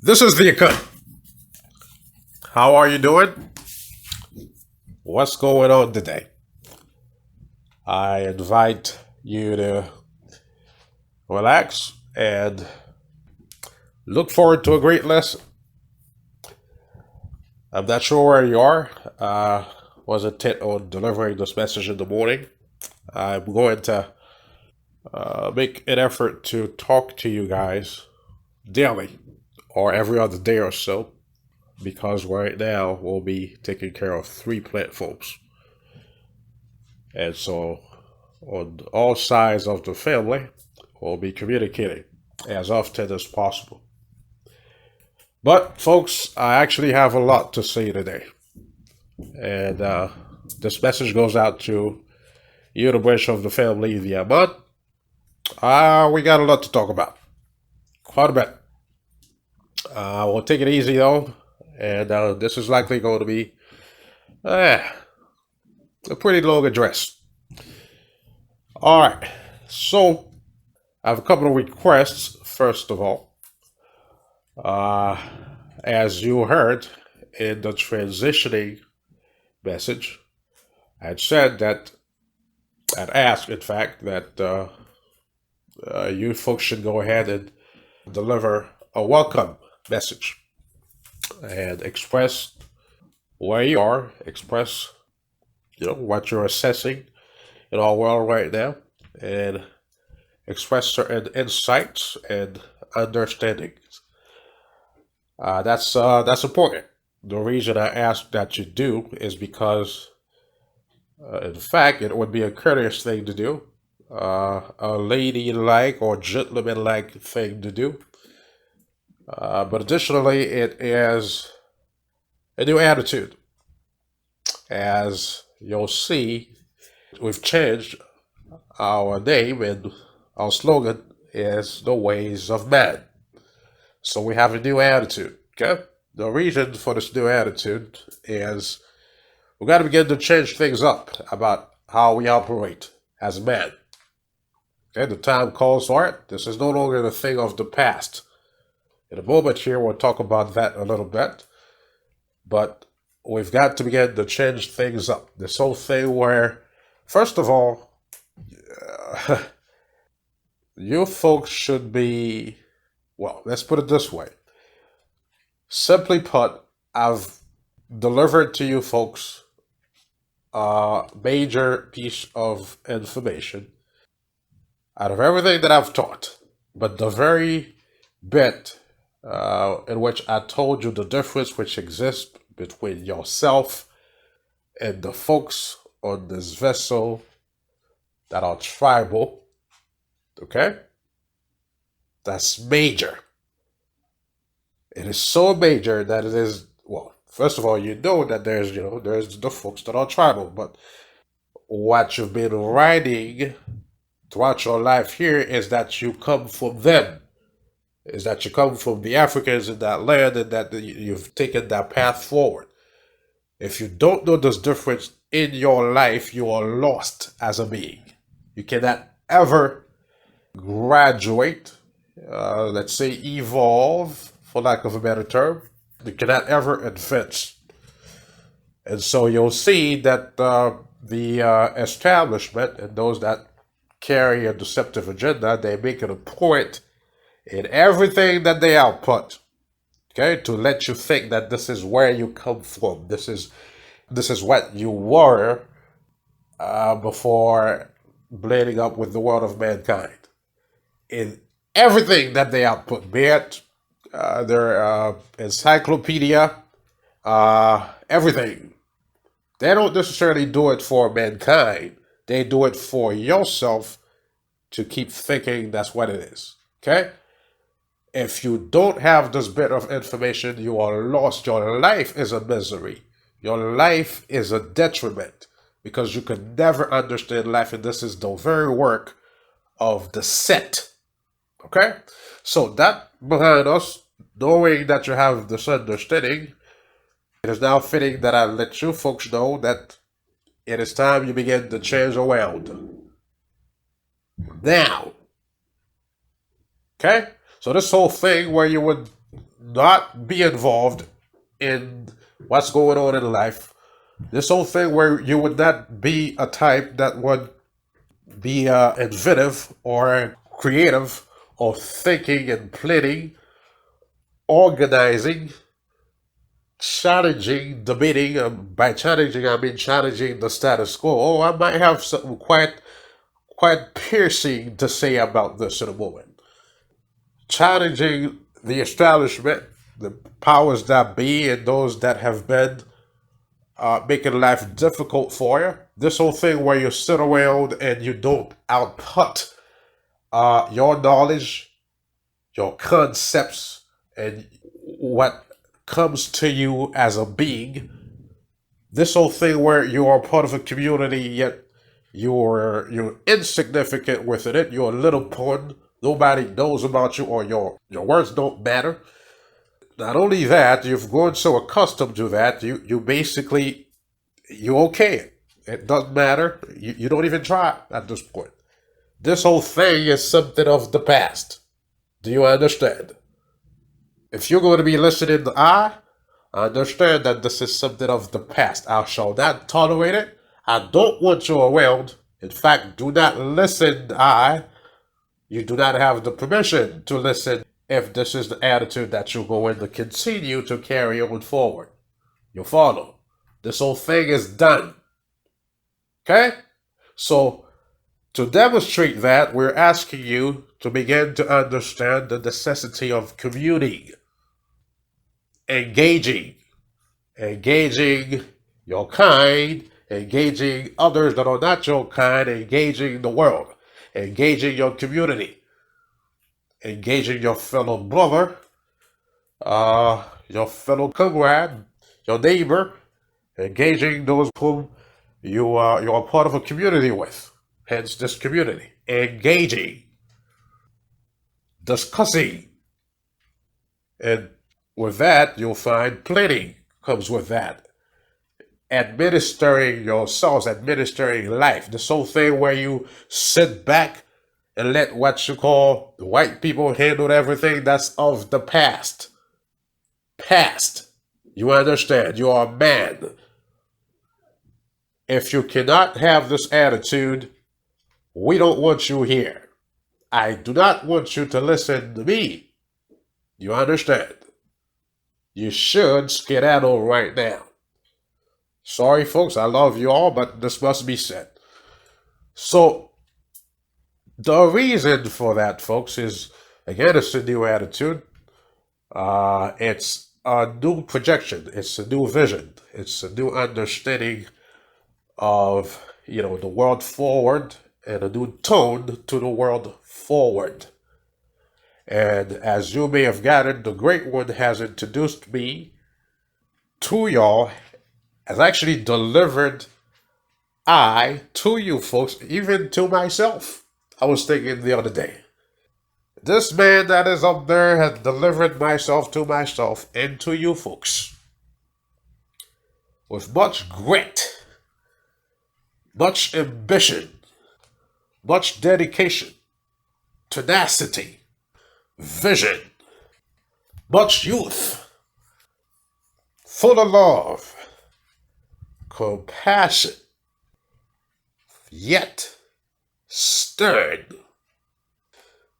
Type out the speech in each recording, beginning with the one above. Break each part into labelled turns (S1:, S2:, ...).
S1: This is the Ahmun. How are you doing? What's going on today? I invite you to relax and look forward to a great lesson. I'm not sure where you are. Was intent on delivering this message in the morning. I'm going to make an effort to talk to you guys daily or every other day or so because right now we'll be taking care of three platforms. And so on all sides of the family, we'll be communicating as often as possible. But, folks, I actually have a lot to say today. And this message goes out to you, the branch of the family, the Ahmun. We got a lot to talk about. Quite a bit. We'll take it easy, though. And this is likely going to be a pretty long address. All right. So, I have a couple of requests, first of all. As you heard in the transitioning message, I had said that, I'd asked, in fact, that you folks should go ahead and deliver a welcome message and express where you are, express, what you're assessing in our world right now, and express certain insights and understandings. That's important. The reason I ask that you do is because, in fact, it would be a courteous thing to do, a ladylike or gentlemanlike thing to do. But additionally, it is a new attitude. As you'll see, we've changed our name and our slogan is the ways of man. So we have a new attitude. Okay? The reason for this new attitude is we got to begin to change things up about how we operate as men. Okay, the time calls for it. This is no longer the thing of the past. In a moment here, we'll talk about that a little bit. But we've got to begin to change things up. This whole thing where, first of all, you folks should be, well, let's put it this way. Simply put, I've delivered to you folks a major piece of information out of everything that I've taught. But the very bit in which I told you the difference which exists between yourself and the folks on this vessel that are tribal, okay? That's major. It is so major that it is, well, first of all, you know that there's the folks that are tribal, but what you've been writing throughout your life here is that you come from them, is that you come from the Africans in that land and that you've taken that path forward. If you don't know this difference in your life, you are lost as a being. You cannot ever graduate, let's say evolve, for lack of a better term. You cannot ever advance. And so you'll see that the establishment and those that carry a deceptive agenda, they make it a point in everything that they output, okay, to let you think that this is where you come from. This is what you were before blending up with the world of mankind. In everything that they output, be it their encyclopedia, everything. They don't necessarily do it for mankind. They do it for yourself to keep thinking that's what it is. Okay? If you don't have this bit of information, you are lost. Your life is a misery. Your life is a detriment because you can never understand life, and this is the very work of the set. Okay? So that behind us, knowing that you have this understanding, it is now fitting that I let you folks know that it is time you begin to change around. Now. Okay? So this whole thing where you would not be involved in what's going on in life. This whole thing where you would not be a type that would be inventive or creative or thinking and planning, organizing, challenging, debating. By challenging, I mean challenging the status quo. Oh, I might have something quite piercing to say about this in a moment. Challenging the establishment, the powers that be, and those that have been making life difficult for you. This whole thing where you sit around and you don't output your knowledge, your concepts, and what comes to you as a being. This whole thing where you are part of a community, yet you're insignificant within it. You're a little pawn. Nobody knows about you, or your words don't matter. Not only that, you've grown so accustomed to that, you basically you okay it. It doesn't matter. You don't even try at this point. This whole thing is something of the past. Do you understand? If you're going to be listening to I understand that this is something of the past. I shall not tolerate it. I don't want you around. In fact, do not listen, You do not have the permission to listen if this is the attitude that you're going to continue to carry on forward. You follow? This whole thing is done. Okay? So, to demonstrate that, we're asking you to begin to understand the necessity of communing, engaging, engaging your kind, engaging others that are not your kind, engaging the world, engaging your community, engaging your fellow brother, your fellow comrade, your neighbor, engaging those whom you are part of a community with, hence this community, engaging, discussing, and with that you'll find planning comes with that. Administering yourselves, administering life. This whole thing where you sit back and let what you call the white people handle everything, that's of the past. Past. You understand? You are a man. If you cannot have this attitude, we don't want you here. I do not want you to listen to me. You understand? You should skedaddle right now. Sorry, folks, I love you all, but this must be said. So, the reason for that, folks, is again, it's a new attitude. It's a new projection. It's a new vision. It's a new understanding of the world forward and a new tone to the world forward. And as you may have gathered, the Great One has introduced me to y'all, has actually delivered I to you folks, even to myself. I was thinking the other day. This man that is up there has delivered myself to myself and to you folks with much grit, much ambition, much dedication, tenacity, vision, much youth, full of love, compassion, yet stern,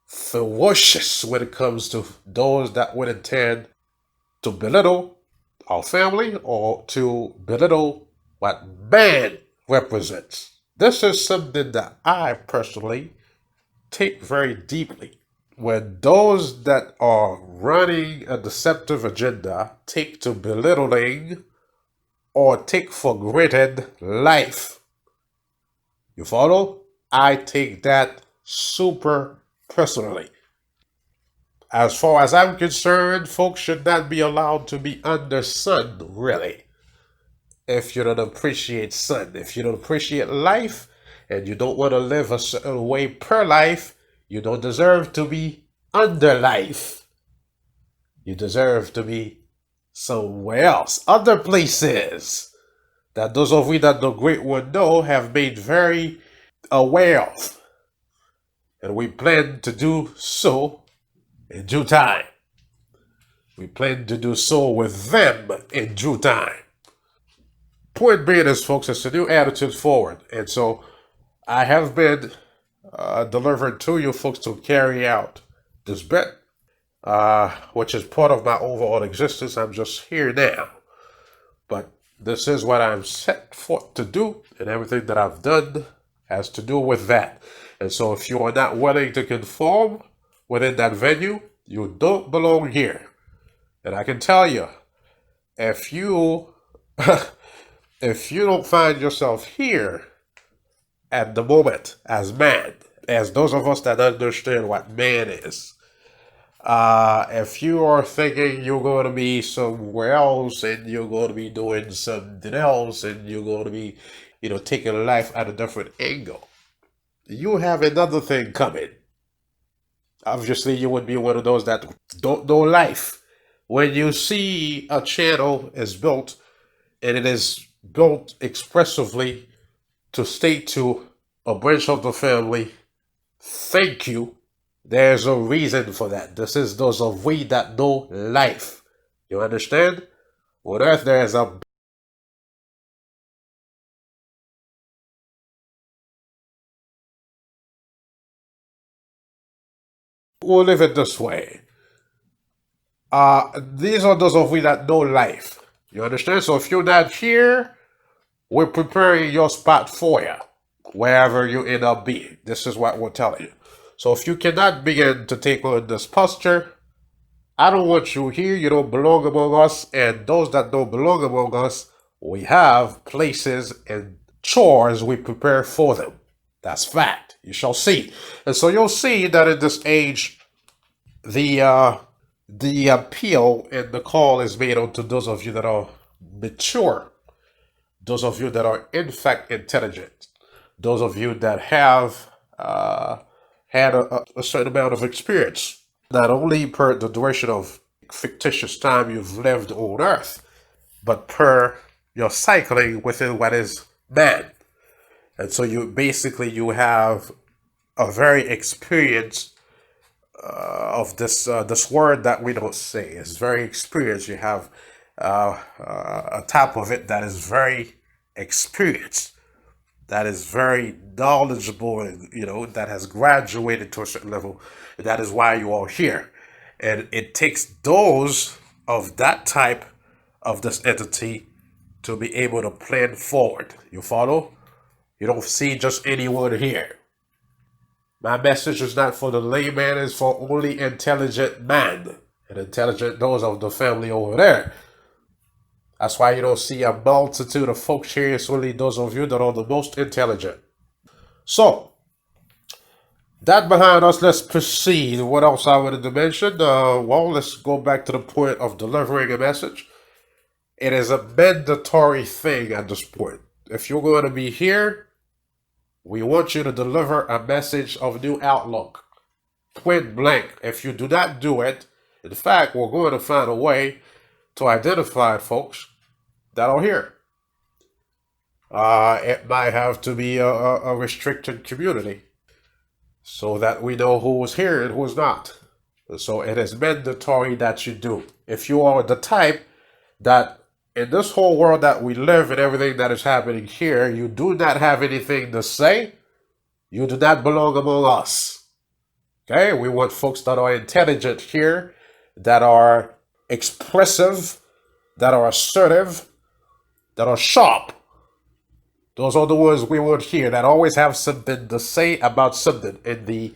S1: ferocious when it comes to those that would intend to belittle our family or to belittle what man represents. This is something that I personally take very deeply. When those that are running a deceptive agenda take to belittling or take for granted life, you follow? I take that super personally. As far as I'm concerned, folks should not be allowed to be under sun, really. If you don't appreciate sun, if you don't appreciate life, and you don't want to live a certain way per life, you don't deserve to be under life. You deserve to be somewhere else, other places that those of we that the Great One know have made very aware of. And we plan to do so in due time. We plan to do so with them in due time. Point being is, folks, it's a new attitude forward. And so I have been delivering to you folks to carry out this bit, which is part of my overall existence. I'm just here now. But this is what I'm set forth to do, and everything that I've done has to do with that. And so if you are not willing to conform within that venue, you don't belong here. And I can tell you, if you if you don't find yourself here at the moment as man, as those of us that understand what man is, if you are thinking you're going to be somewhere else and you're going to be doing something else and you're going to be, taking life at a different angle, you have another thing coming. Obviously, you would be one of those that don't know life. When you see a channel is built and it is built expressively to state to a branch of the family, thank you. There's a reason for that. This is those of we that know life. You understand? On earth there is a we'll live it this way. These are those of we that know life. You understand? So if you're not here, we're preparing your spot for you, wherever you end up being. This is what we're telling you. So if you cannot begin to take on this posture, I don't want you here. You don't belong among us. And those that don't belong among us, we have places and chores we prepare for them. That's fact. You shall see. And so you'll see that in this age, the appeal and the call is made unto those of you that are mature, those of you that are in fact intelligent, those of you that have had a certain amount of experience, not only per the duration of fictitious time you've lived on Earth, but per your cycling within what is man. And so you have a very experienced of this word that we don't say. It's very experienced. You have a type of it that is very experienced, that is very knowledgeable, and that has graduated to a certain level. That is why you are here, and it takes those of that type of this entity to be able to plan forward. You follow? You don't see just anyone here. My message is not for the layman, it's for only intelligent man and intelligent those of the family over there. That's why you don't see a multitude of folks here. It's only those of you that are the most intelligent. So, that behind us, let's proceed. What else I wanted to mention? Well, let's go back to the point of delivering a message. It is a mandatory thing at this point. If you're going to be here, we want you to deliver a message of new outlook. Point blank. If you do not do it, in fact, we're going to find a way to identify folks that are here. It might have to be a restricted community so that we know who is here and who is not. So it is mandatory that you do. If you are the type that in this whole world that we live and everything that is happening here, you do not have anything to say, you do not belong among us. Okay? We want folks that are intelligent here, that are expressive, that are assertive, that are sharp. Those are the ones we want here, that always have something to say about something in the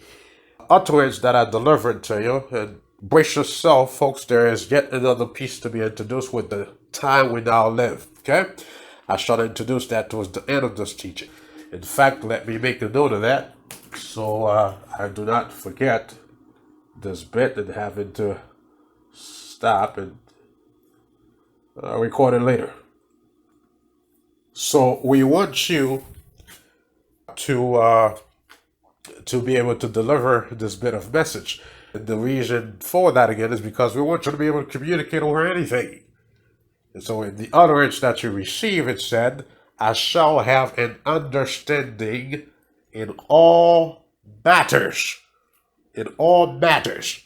S1: utterance that I delivered to you. And brace yourself, folks, there is yet another piece to be introduced with the time we now live. Okay? I shall introduce that towards the end of this teaching. In fact, let me make a note of that so I do not forget this bit and having to stop and record it later. So we want you to be able to deliver this bit of message. And the reason for that again is because we want you to be able to communicate over anything. And so in the utterance that you receive, it said, I shall have an understanding in all matters. In all matters.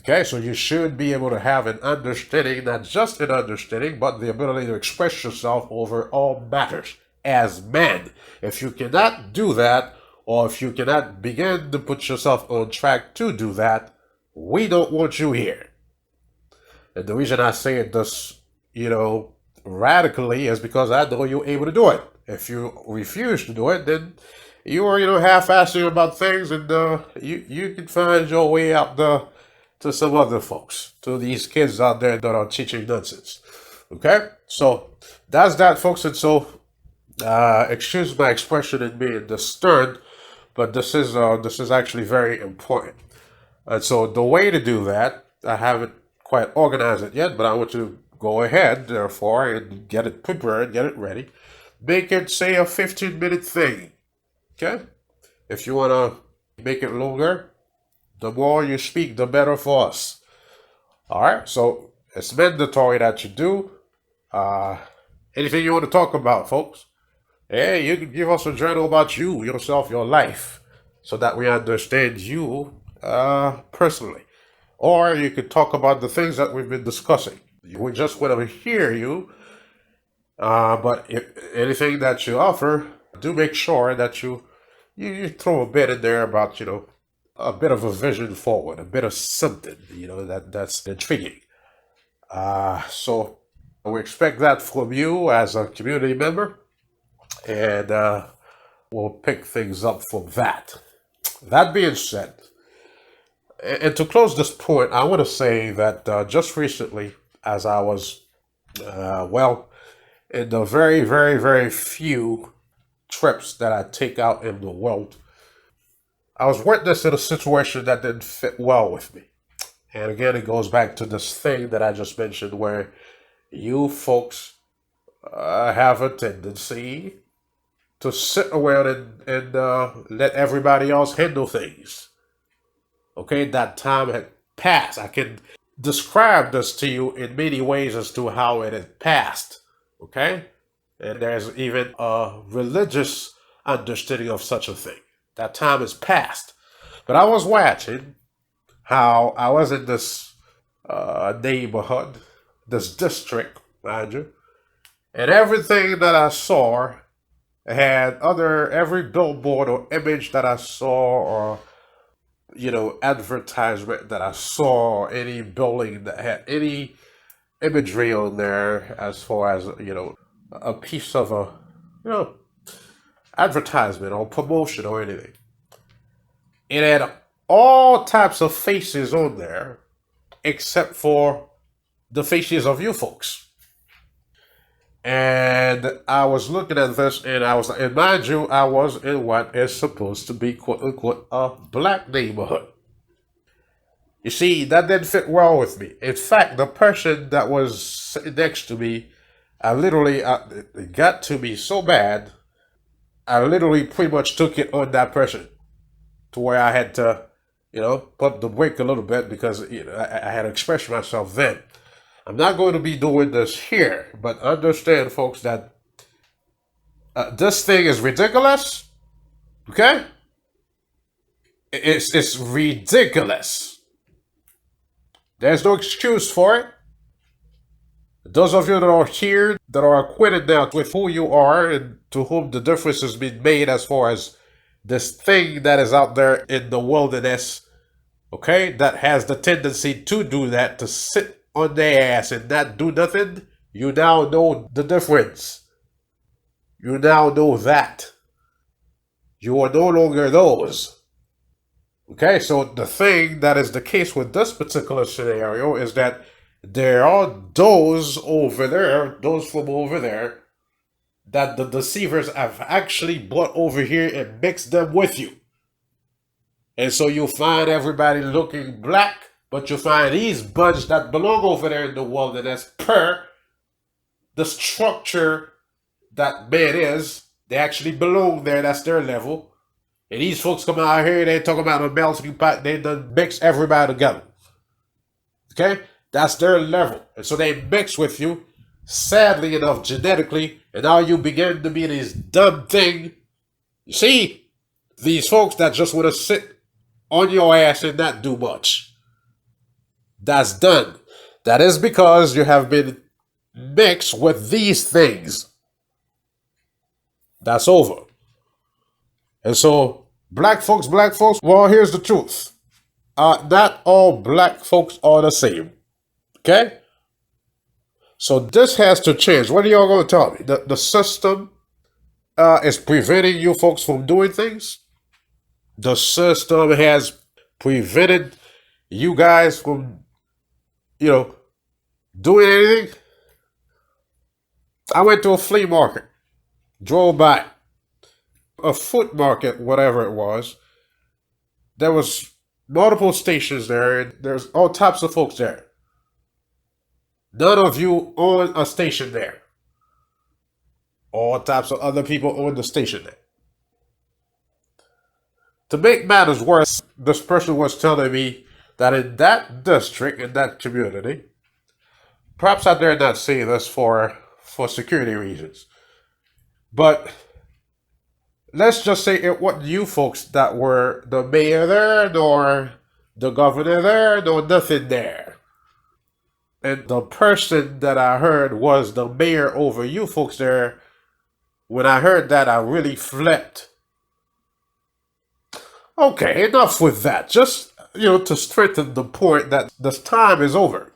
S1: Okay, so you should be able to have an understanding, not just an understanding, but the ability to express yourself over all matters as man. If you cannot do that, or if you cannot begin to put yourself on track to do that, we don't want you here. And the reason I say it this, radically is because I know you're able to do it. If you refuse to do it, then you are, half-assing about things, and you can find your way out to some other folks, to these kids out there that are teaching nonsense. Okay, so that's that, folks. And so, excuse my expression in being this stern, but this is actually very important. And so the way to do that, I haven't quite organized it yet, but I want you to go ahead, therefore, and get it prepared, get it ready. Make it, say, a 15-minute thing. Okay? If you want to make it longer, the more you speak, the better for us. All right? So it's mandatory that you do. Anything you want to talk about, folks? Hey, you can give us a journal about you, yourself, your life, so that we understand you personally. Or you could talk about the things that we've been discussing. We just want to hear you. But if anything that you offer, do make sure that you throw a bit in there about, a bit of a vision forward, a bit of something, that's intriguing. So we expect that from you as a community member, and we'll pick things up from that. That being said, and to close this point, I want to say that just recently, as I was, in the very, very, very few trips that I take out in the world, I was witnessing a situation that didn't fit well with me. And again, it goes back to this thing that I just mentioned where you folks have a tendency to sit around and let everybody else handle things. Okay, that time had passed. I can describe this to you in many ways as to how it had passed. Okay? And there's even a religious understanding of such a thing. That time is past. But I was watching how I was in this neighborhood, this district, mind you, and everything that I saw had every billboard or image that I saw, or advertisement that I saw, any building that had any imagery on there as far as, a piece of a, advertisement or promotion or anything. It had all types of faces on there except for the faces of you folks. And I was looking at this, and mind you, I was in what is supposed to be, quote unquote, a black neighborhood. You see, that didn't fit well with me. In fact, the person that was sitting next to me, it got to me so bad, I literally pretty much took it on that person to where I had to, put the brake a little bit because I had to express myself then. I'm not going to be doing this here, but understand, folks, that this thing is ridiculous. Okay? It's ridiculous. There's no excuse for it. Those of you that are here, that are acquainted now with who you are and to whom the difference has been made as far as this thing that is out there in the wilderness, okay, that has the tendency to do that, to sit on their ass and not do nothing, you now know the difference. You now know that. You are no longer those. Okay, so the thing that is the case with this particular scenario is that there are those over there, those from over there, that the deceivers have actually brought over here and mixed them with you. And so you find everybody looking black, but you find these buds that belong over there in the wilderness per the structure that man is. They actually belong there, that's their level. And these folks come out here, they talking about a melting pot, they done mix everybody together. Okay? That's their level. And so they mix with you, sadly enough, genetically, and now you begin to be this dumb thing. You see, these folks that just want to sit on your ass and not do much. That's done. That is because you have been mixed with these things. That's over. And so, black folks, well, here's the truth. Not all black folks are the same. Okay? So this has to change. What are y'all going to tell me? The system is preventing you folks from doing things? The system has prevented you guys from, you know, doing anything? I went to a flea market, drove by, a foot market, whatever it was. There was multiple stations there, and there's all types of folks there. None of you own a station there. All types of other people own the station there. To make matters worse, this person was telling me that in that district, in that community, perhaps I dare not say this for security reasons, but let's just say it wasn't you folks that were the mayor there, nor the governor there, nor nothing there. And the person that I heard was the mayor over you folks there. When I heard that, I really flipped. Okay, enough with that. Just, to strengthen the point that this time is over.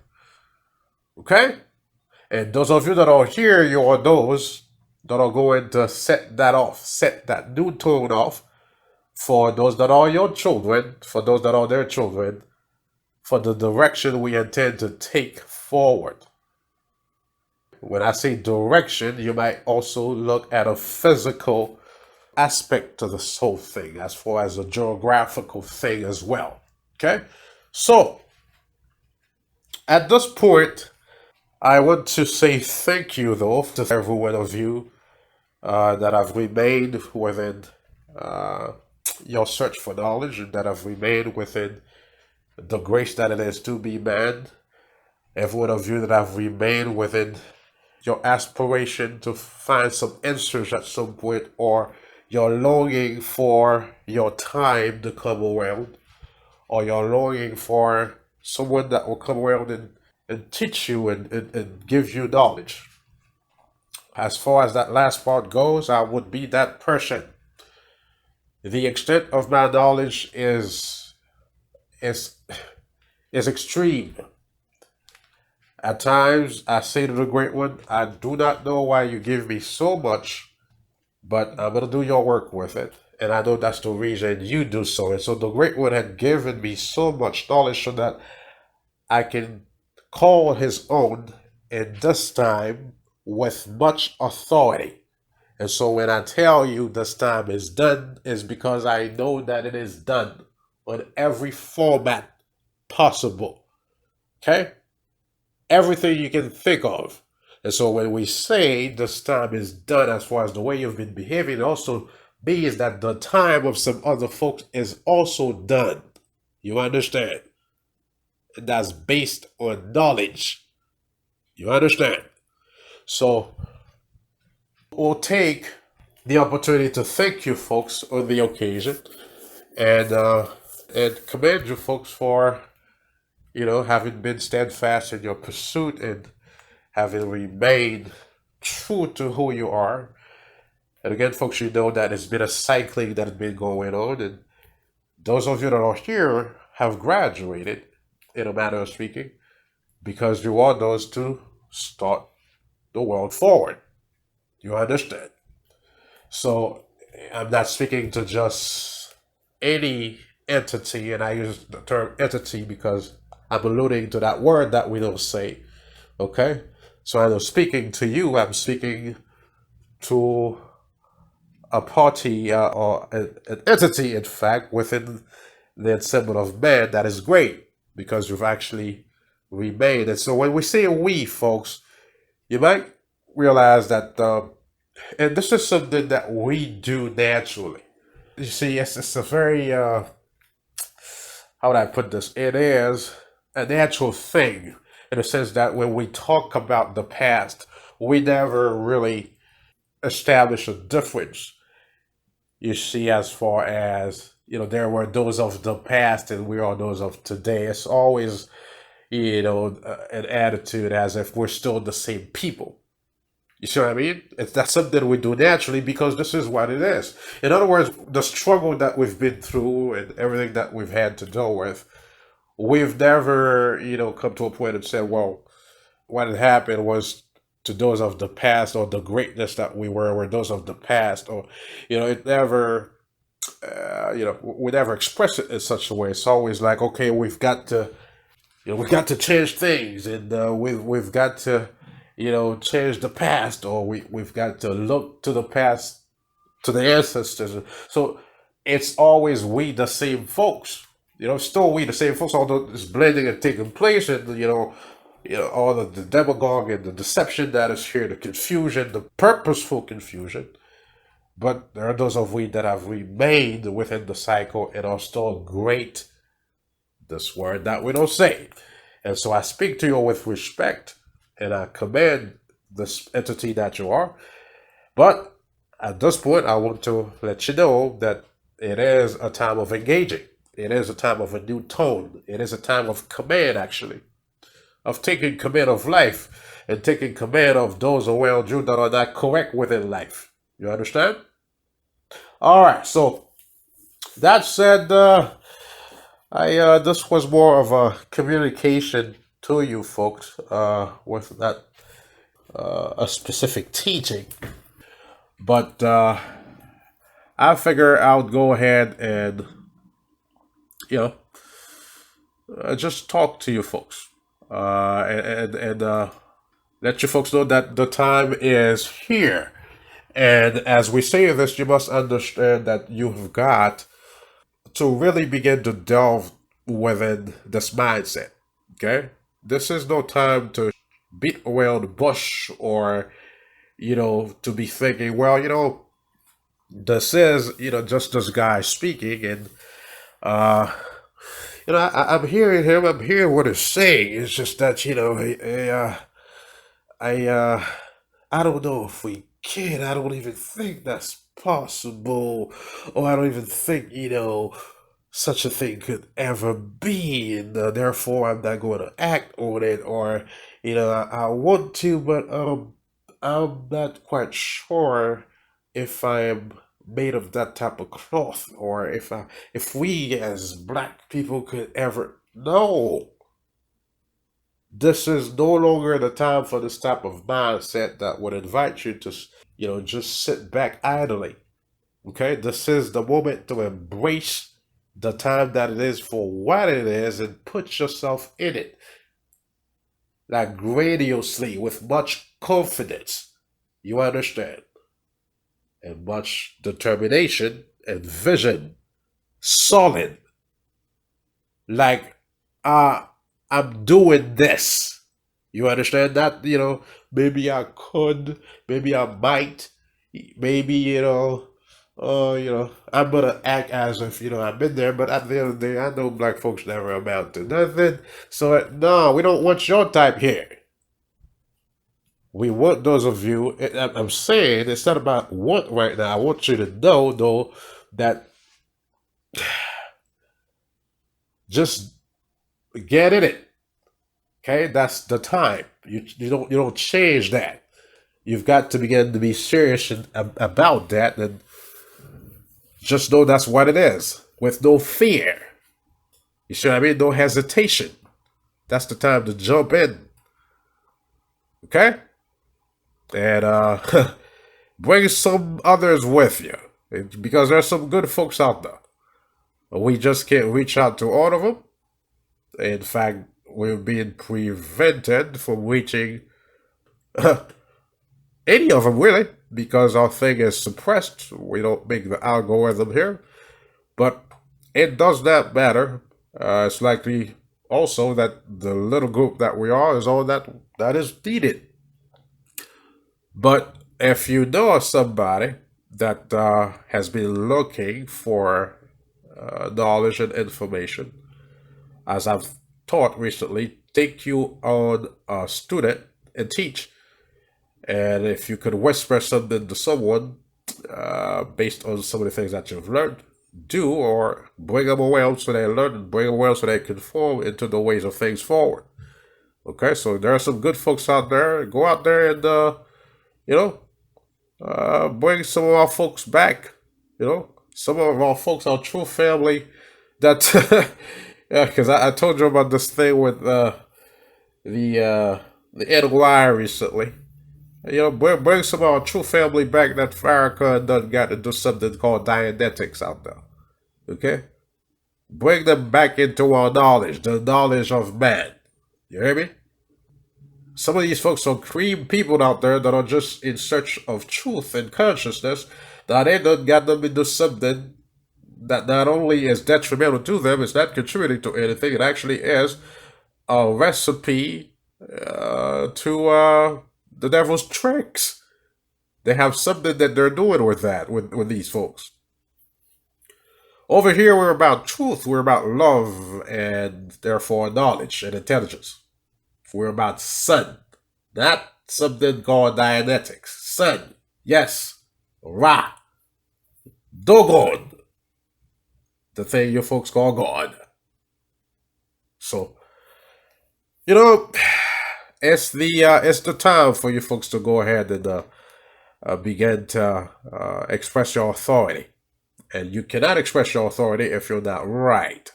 S1: Okay? And those of you that are here, you are those that are going to set that off, set that new tone off for those that are your children, for those that are their children, for the direction we intend to take forward. When I say direction, you might also look at a physical aspect to this whole thing, as far as a geographical thing as well. Okay? So, at this point, I want to say thank you, though, to every one of you that have remained within your search for knowledge and that have remained within the grace that it is to be man. Every one of you that have remained within your aspiration to find some answers at some point, or your longing for your time to come around, or your longing for someone that will come around and teach you and give you knowledge. As far as that last part goes, I would be that person. The extent of my knowledge is extreme. At times, I say to the great one, I do not know why you give me so much, but I'm going to do your work with it. And I know that's the reason you do so. And so the great one had given me so much knowledge so that I can call his own in this time with much authority. And so when I tell you this time is done, is because I know that it is done on every format possible. Okay? Everything you can think of. And so when we say this time is done as far as the way you've been behaving, it also means that the time of some other folks is also done. You understand? And that's based on knowledge. You understand? So we'll take the opportunity to thank you folks on the occasion and commend you folks for having been steadfast in your pursuit and having remained true to who you are. And again, folks, you know that it's been a cycling that has been going on, and those of you that are here have graduated, in a manner of speaking, because you want those to start the world forward. You understand? So I'm not speaking to just any entity, and I use the term entity because I'm alluding to that word that we don't say. Okay? So I'm speaking to you, I'm speaking to a party or an entity, in fact, within the ensemble of man that is great because you've actually remained. And so when we say we, folks, you might realize that, and this is something that we do naturally. You see, yes, it's a very, how would I put this? It is a natural thing in the sense that when we talk about the past, we never really establish a difference. You see, as far as, there were those of the past and we are those of today. It's always, an attitude as if we're still the same people. You see what I mean? That's something we do naturally because this is what it is. In other words, the struggle that we've been through and everything that we've had to deal with, we've never, come to a point and said, well, what had happened was to those of the past, or the greatness that we were those of the past, or, it never, we never express it in such a way. It's always like, okay, we've got to change things, and we've got to, change the past, or we've got to look to the past, to the ancestors. So it's always we the same folks. Still we the same folks, although it's blending and taking place, and all of the demagogue and the deception that is here, the confusion, the purposeful confusion. But there are those of we that have remained within the cycle and are still great. This word that we don't say. And so I speak to you with respect, and I commend this entity that you are. But at this point, I want to let you know that it is a time of engaging. It is a time of a new tone. It is a time of command, actually, of taking command of life and taking command of those around you that are not correct within life. You understand? All right. So that said, this was more of a communication to you folks, with not a specific teaching, but I figure I'll go ahead and you know just talk to you folks, and let you folks know that the time is here. And as we say this, you must understand that you've got to really begin to delve within this mindset. Okay? This is no time to beat around the bush, or, to be thinking, well, this is, just this guy speaking, and, uh, I'm hearing him, I'm hearing what he's saying. It's just that, I, I don't know if we can. I don't even think that's possible. Or I don't even think, such a thing could ever be. And therefore, I'm not going to act on it. Or, I want to, but I'm not quite sure if I am made of that type of cloth, or if we as black people could ever. No, this is no longer the time for this type of mindset that would invite you to, just sit back idly. Okay, this is the moment to embrace the time that it is for what it is and put yourself in it, like grandiosely, with much confidence. You understand? And much determination and vision. Solid. Like, uh, I'm doing this. You understand that? Maybe I could, maybe I might, maybe, I'm gonna act as if, I've been there, but at the end of the day, I know black folks never amount to nothing. So, no, we don't want your type here. We want those of you, I'm saying, it's not about want right now. I want you to know, though, that just get in it. Okay, that's the time. You don't change that. You've got to begin to be serious about that, and just know that's what it is, with no fear. You see what I mean? No hesitation. That's the time to jump in. Okay, and bring some others with you, because there's some good folks out there. We just can't reach out to all of them. In fact, we're being prevented from reaching any of them, really, because our thing is suppressed. We don't make the algorithm here. But it does not matter. It's likely also that the little group that we are is all that is needed. But if you know of somebody that has been looking for knowledge and information, as I've taught recently, take you on a student and teach. And if you could whisper something to someone based on some of the things that you've learned, do, or bring them around so they learn, and bring them around so they conform into the ways of things forward. Okay, so there are some good folks out there. Go out there and you know, bring some of our folks back. You know, some of our folks, our true family. That yeah, because I told you about this thing with the the NY recently. You know, bring some of our true family back. That Farrakhan done got to do something called Dianetics out there. Okay, bring them back into our knowledge, the knowledge of man. You hear me? Some of these folks are cream people out there that are just in search of truth and consciousness. Now they done got them into something that not only is detrimental to them, it's not contributing to anything. It actually is a recipe to the devil's tricks. They have something that they're doing with that, with these folks. Over here, we're about truth, we're about love, and therefore knowledge and intelligence. We're about sun, not something called Dianetics. Sun, yes. Ra, Dogon, the thing you folks call God. So, you know, it's the time for you folks to go ahead and begin to express your authority. And you cannot express your authority if you're not right.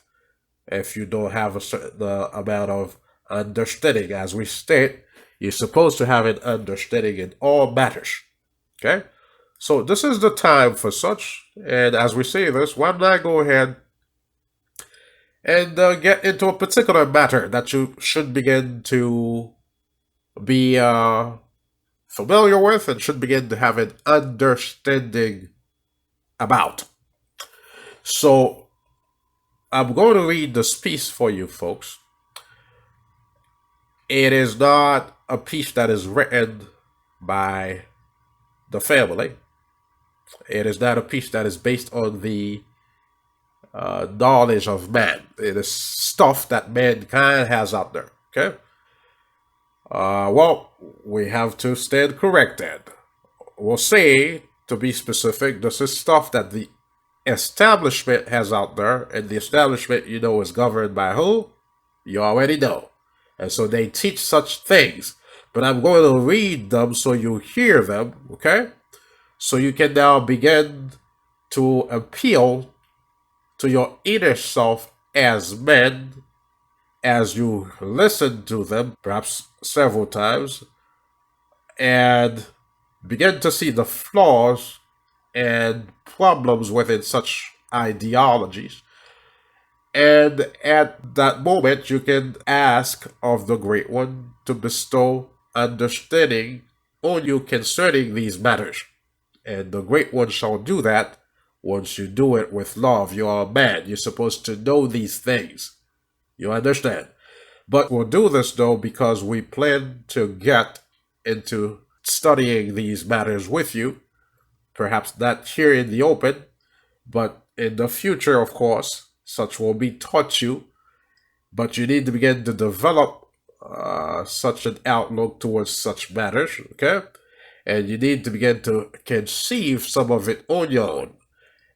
S1: If you don't have a certain amount of understanding, as we state, you're supposed to have an understanding in all matters. Okay? So this is the time for such. And as we say this, why not go ahead and get into a particular matter that you should begin to be familiar with and should begin to have an understanding about. So I'm going to read this piece for you folks. It is not a piece that is written by the family. It is not a piece that is based on the knowledge of man. It is stuff that mankind has out there. Okay? Well, we have to stand corrected. We'll say, to be specific, this is stuff that the establishment has out there, and the establishment, you know, is governed by who? You already know. And so they teach such things. But I'm going to read them so you hear them, okay? So you can now begin to appeal to your inner self as men as you listen to them, perhaps several times, and begin to see the flaws and problems within such ideologies. And at that moment, you can ask of the Great One to bestow understanding on you concerning these matters. And the Great One shall do that once you do it with love. You're a man. You're supposed to know these things. You understand? But we'll do this, though, because we plan to get into studying these matters with you. Perhaps not here in the open, but in the future, of course, such will be taught you. But you need to begin to develop such an outlook towards such matters, okay? And you need to begin to conceive some of it on your own.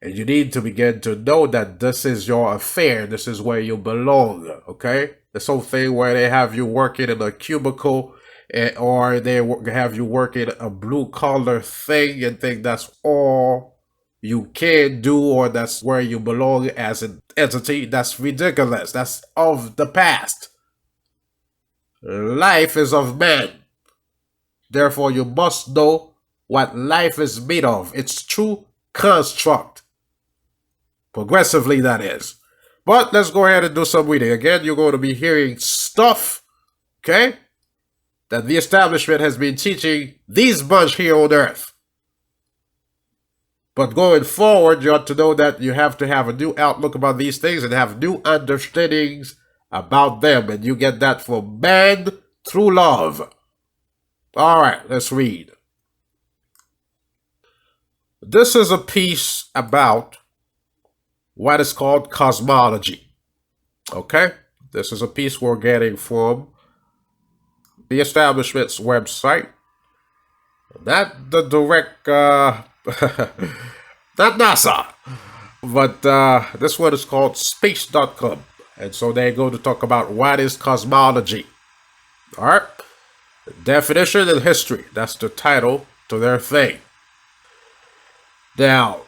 S1: And you need to begin to know that this is your affair. This is where you belong, okay? This whole thing where they have you working in a cubicle or they have you working a blue-collar thing and think that's all you can do or that's where you belong as an entity. That's ridiculous. That's of the past. Life is of man. Therefore, you must know what life is made of. Its true construct. Progressively, that is. But let's go ahead and do some reading. Again, you're going to be hearing stuff, okay, that the establishment has been teaching these bunch here on Earth. But going forward, you ought to know that you have to have a new outlook about these things and have new understandings about them. And you get that from man through love. All right, let's read. This is a piece about what is called cosmology. Okay? This is a piece we're getting from the establishment's website. Not the direct, not NASA, but this one is called space.com. And so they go to talk about what is cosmology. All right. Definition and history. That's the title to their thing. Now,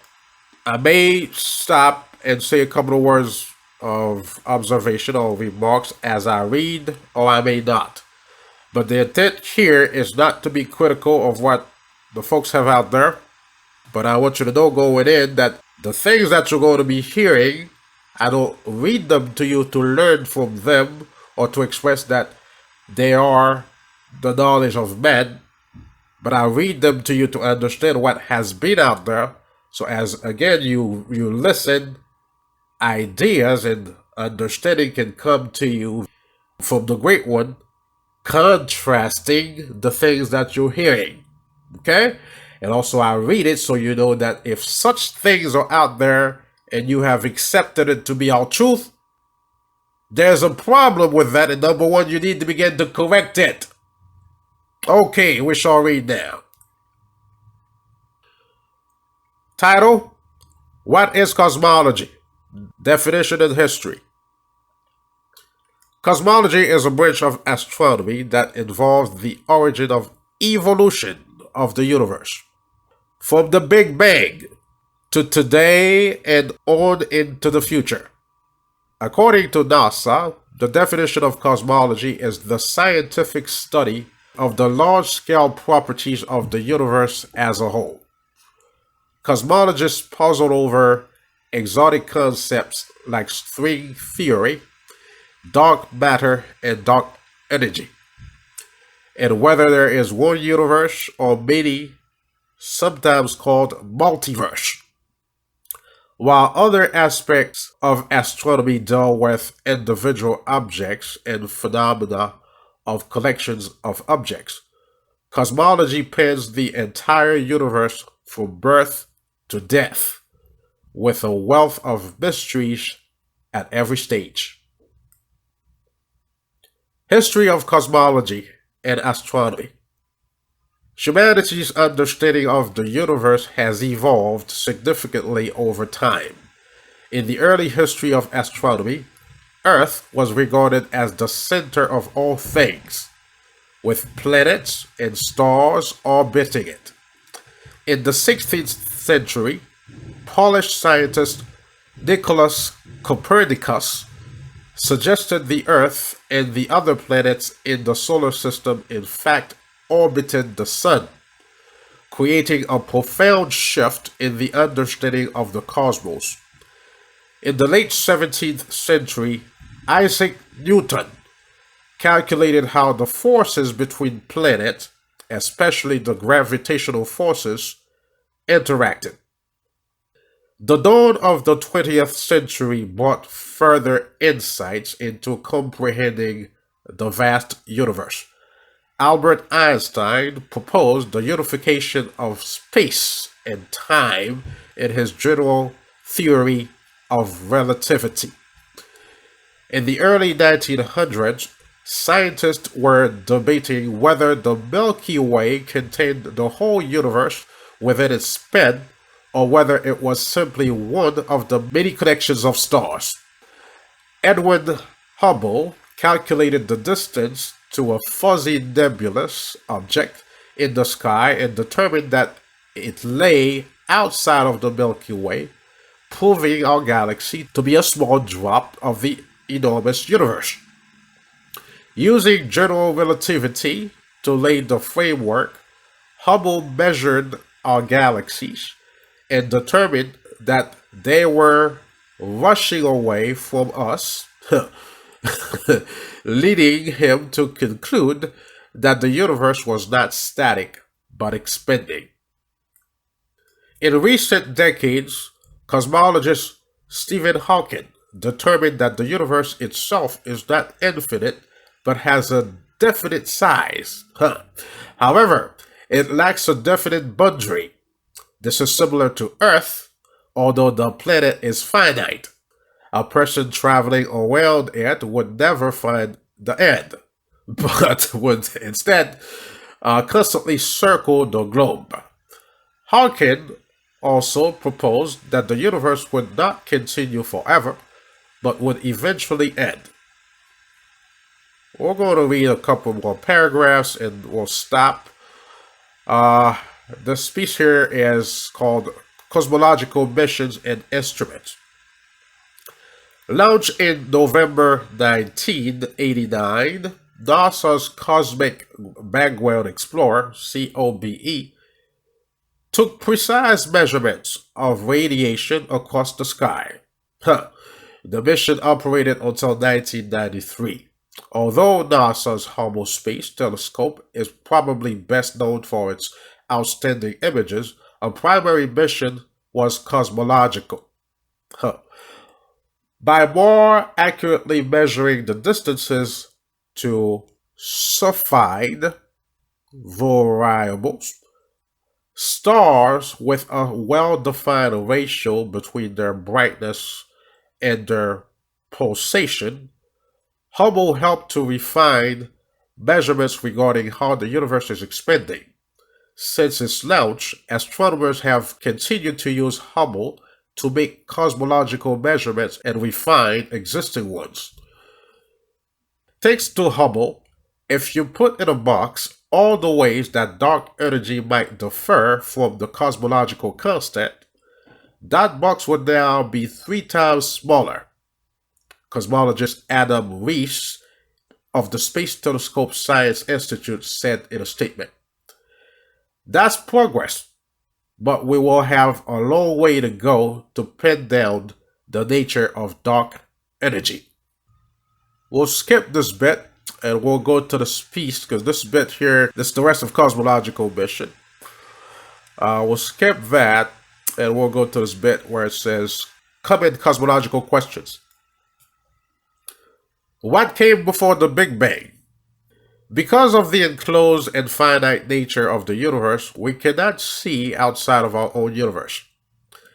S1: I may stop and say a couple of words of observation or remarks as I read, or I may not. But the intent here is not to be critical of what the folks have out there, but I want you to know going in that the things that you're going to be hearing, I don't read them to you to learn from them or to express that they are the knowledge of men, but I read them to you to understand what has been out there. So as again you listen, ideas and understanding can come to you from the great one, contrasting the things that you're hearing. Okay? And also I read it so you know that if such things are out there and you have accepted it to be our truth, there's a problem with that, and number one, you need to begin to correct it. Okay, we shall read now. Title: What is cosmology? Definition and history. Cosmology is a branch of astronomy that involves the origin of evolution of the universe. From the Big Bang to today and on into the future. According to NASA, the definition of cosmology is the scientific study of the large-scale properties of the universe as a whole. Cosmologists puzzle over exotic concepts like string theory, dark matter, and dark energy, and whether there is one universe or many, sometimes called multiverse. While other aspects of astronomy deal with individual objects and phenomena of collections of objects, cosmology pans the entire universe from birth to death, with a wealth of mysteries at every stage. History of cosmology and astronomy. Humanity's understanding of the universe has evolved significantly over time. In the early history of astronomy, Earth was regarded as the center of all things, with planets and stars orbiting it. In the 16th century, Polish scientist Nicholas Copernicus suggested the Earth and the other planets in the solar system in fact orbited the Sun, creating a profound shift in the understanding of the cosmos. In the late 17th century, Isaac Newton calculated how the forces between planets, especially the gravitational forces, interacted. The dawn of the 20th century brought further insights into comprehending the vast universe. Albert Einstein proposed the unification of space and time in his general theory of relativity. In the early 1900s, scientists were debating whether the Milky Way contained the whole universe within its span, or whether it was simply one of the many connections of stars. Edwin Hubble calculated the distance to a fuzzy nebulous object in the sky and determined that it lay outside of the Milky Way, proving our galaxy to be a small drop of the enormous universe. Using general relativity to lay the framework, Hubble measured our galaxies and determined that they were rushing away from us, leading him to conclude that the universe was not static, but expanding. In recent decades, cosmologist Stephen Hawking determined that the universe itself is not infinite, but has a definite size. However, it lacks a definite boundary. This is similar to Earth, although the planet is finite. A person traveling around it would never find the end, but would instead constantly circle the globe. Hawking also proposed that the universe would not continue forever, but would eventually end. We're going to read a couple more paragraphs and we'll stop. Uh, this piece here is called Cosmological Missions and Instruments. Launched in November 1989, NASA's Cosmic Background Explorer, COBE, took precise measurements of radiation across the sky. The mission operated until 1993. Although NASA's Hubble Space Telescope is probably best known for its outstanding images, a primary mission was cosmological. By more accurately measuring the distances to Cepheid variables, stars with a well-defined ratio between their brightness and their pulsation, Hubble helped to refine measurements regarding how the universe is expanding. Since its launch, astronomers have continued to use Hubble to make cosmological measurements and refine existing ones. Thanks to Hubble, if you put in a box all the ways that dark energy might differ from the cosmological constant, that box would now be 3 times smaller. Cosmologist Adam Rees of the Space Telescope Science Institute said in a statement. That's progress, but we will have a long way to go to pin down the nature of dark energy. We'll skip this bit and we'll go to this piece because this bit here, this is the rest of Cosmological Mission. We'll skip that and we'll go to this bit where it says, Common Cosmological Questions. What came before the Big Bang? Because of the enclosed and finite nature of the universe, we cannot see outside of our own universe.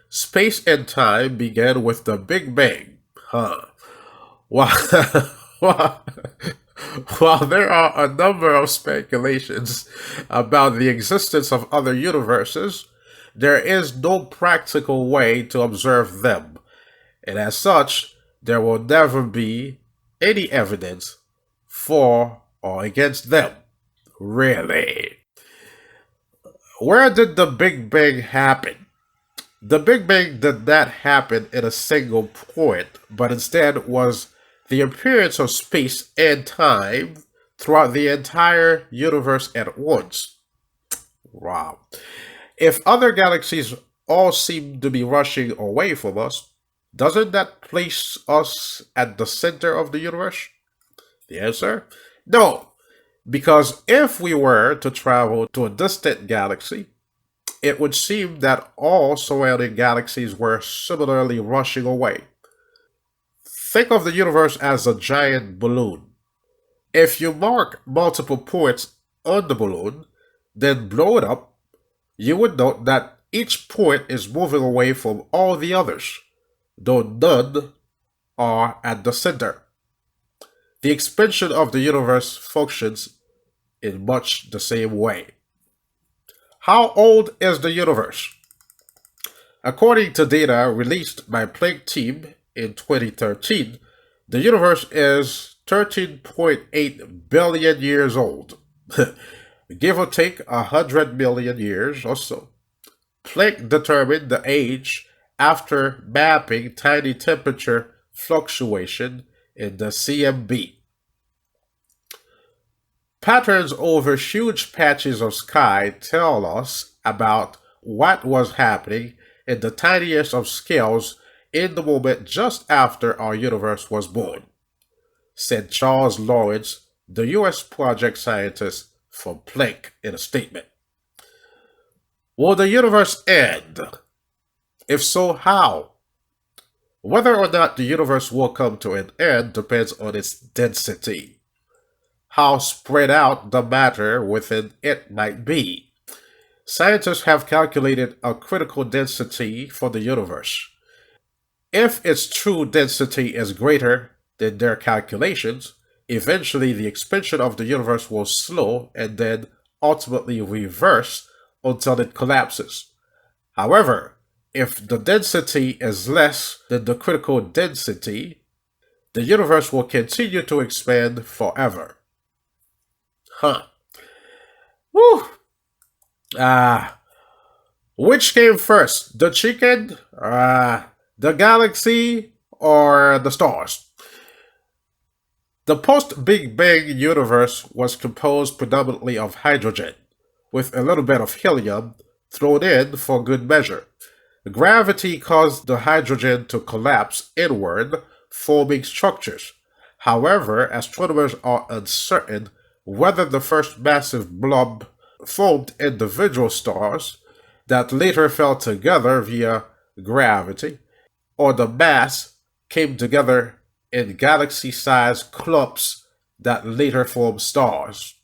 S1: Space and time began with the Big Bang. While, while there are a number of speculations about the existence of other universes, there is no practical way to observe them, and as such, there will never be any evidence for or against them. Really? Where did the Big Bang happen? The Big Bang did not happen in a single point, but instead was the appearance of space and time throughout the entire universe at once. Wow. If other galaxies all seem to be rushing away from us, doesn't that place us at the center of the universe? The answer? No, because if we were to travel to a distant galaxy, it would seem that all surrounding galaxies were similarly rushing away. Think of the universe as a giant balloon. If you mark multiple points on the balloon, then blow it up, you would note that each point is moving away from all the others, though none are at the center. The expansion of the universe functions in much the same way. How old is the universe? According to data released by Planck team in 2013, the universe is 13.8 billion years old, give or take 100 million years or so. Planck determined the age after mapping tiny temperature fluctuation in the CMB. Patterns over huge patches of sky tell us about what was happening in the tiniest of scales in the moment just after our universe was born, said Charles Lawrence, the U.S. project scientist from Planck, in a statement. Will the universe end? If so, how? Whether or not the universe will come to an end depends on its density, how spread out the matter within it might be. Scientists have calculated a critical density for the universe. If its true density is greater than their calculations, eventually the expansion of the universe will slow and then ultimately reverse until it collapses. However, if the density is less than the critical density, the universe will continue to expand forever. Huh. Woo. Ah. Which came first, the chicken, the galaxy, or the stars? The post-Big Bang universe was composed predominantly of hydrogen, with a little bit of helium thrown in for good measure. Gravity caused the hydrogen to collapse inward, forming structures. However, astronomers are uncertain whether the first massive blob formed individual stars that later fell together via gravity, or the mass came together in galaxy-sized clumps that later formed stars.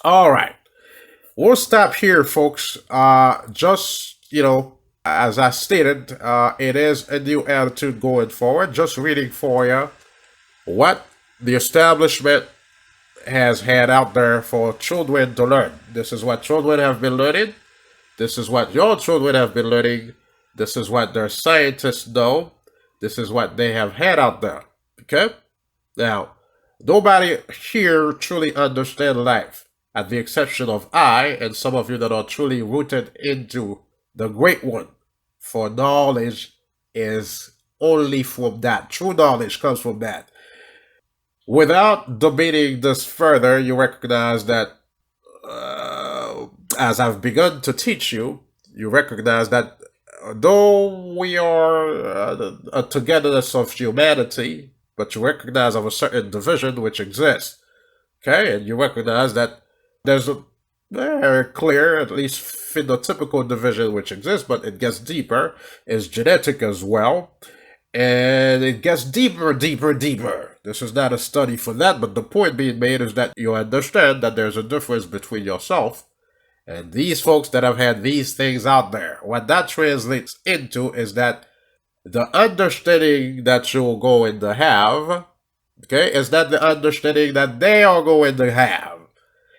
S1: All right, we'll stop here, folks. As I stated, it is a new attitude going forward. Just reading for you what the establishment has had out there for children to learn. This is what children have been learning. This is what your children have been learning. This is what their scientists know. This is what they have had out there. Okay? Now, nobody here truly understands life, at the exception of I and some of you that are truly rooted into the Great One. For knowledge is only from that. True knowledge comes from that. Without debating this further, you recognize that as I've begun to teach you, you recognize that though we are a togetherness of humanity, but you recognize of a certain division which exists. Okay, and you recognize that there's a very clear, at least phenotypical division which exists, but it gets deeper, is genetic as well, and it gets deeper, deeper, deeper. This is not a study for that, but the point being made is that you understand that there's a difference between yourself and these folks that have had these things out there. What that translates into is that the understanding that you're going to have, okay, is that the understanding that they are going to have.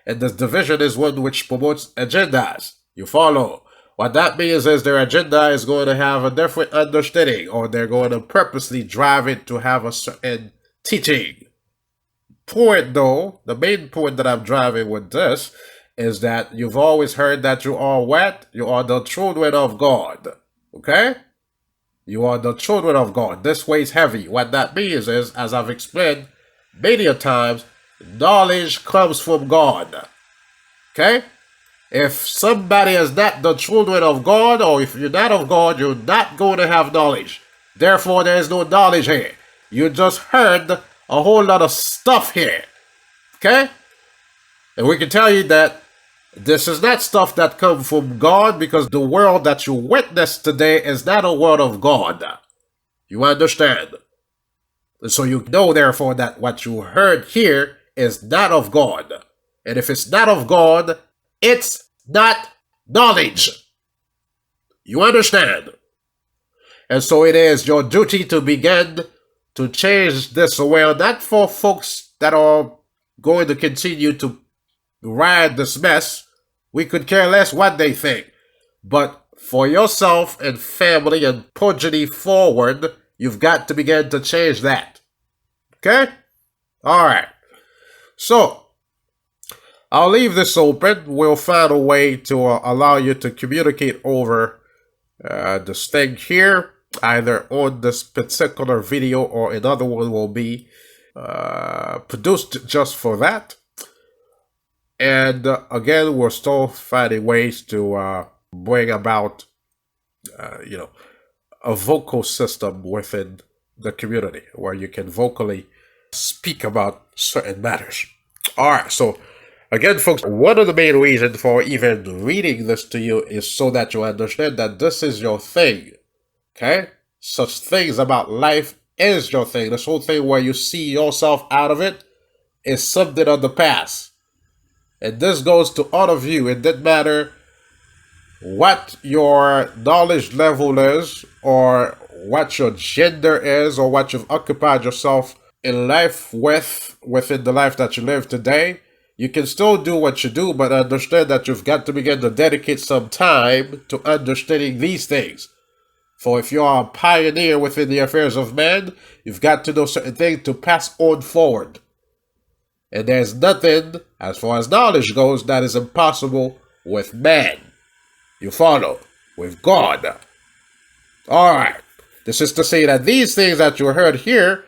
S1: And this division is one which promotes agendas. You follow? What that means is their agenda is going to have a different understanding, or they're going to purposely drive it to have a certain teaching. Point though, the main point that I'm driving with this is that you've always heard that you are what? You are the children of God. Okay? You are the children of God. This weighs heavy. What that means is, as I've explained many a times, knowledge comes from God. Okay? If somebody is not the children of God, or if you're not of God, you're not going to have knowledge. Therefore, there is no knowledge here. You just heard a whole lot of stuff here. Okay? And we can tell you that this is not stuff that comes from God, because the world that you witness today is not a word of God. You understand? And so you know, therefore, that what you heard here is not of God. And if it's not of God, it's not knowledge. You understand? And so it is your duty to begin to change this aware, not for folks that are going to continue to ride this mess. We could care less what they think. But for yourself and family and progeny forward, you've got to begin to change that. Okay? Alright. So, I'll leave this open. We'll find a way to allow you to communicate over this thing here, either on this particular video or another one will be produced just for that. And again, we're still finding ways to bring about, a vocal system within the community where you can vocally speak about certain matters. All right, so again, folks, one of the main reasons for even reading this to you is so that you understand that this is your thing, okay? Such things about life is your thing. This whole thing where you see yourself out of it is something of the past. And this goes to all of you. It doesn't matter what your knowledge level is, or what your gender is, or what you've occupied yourself in life within the life that you live today. You can still do what you do, but understand that you've got to begin to dedicate some time to understanding these things. For if you are a pioneer within the affairs of man, you've got to know certain things to pass on forward. And there's nothing, as far as knowledge goes, that is impossible with man. You follow? With God. Alright. This is to say that these things that you heard here,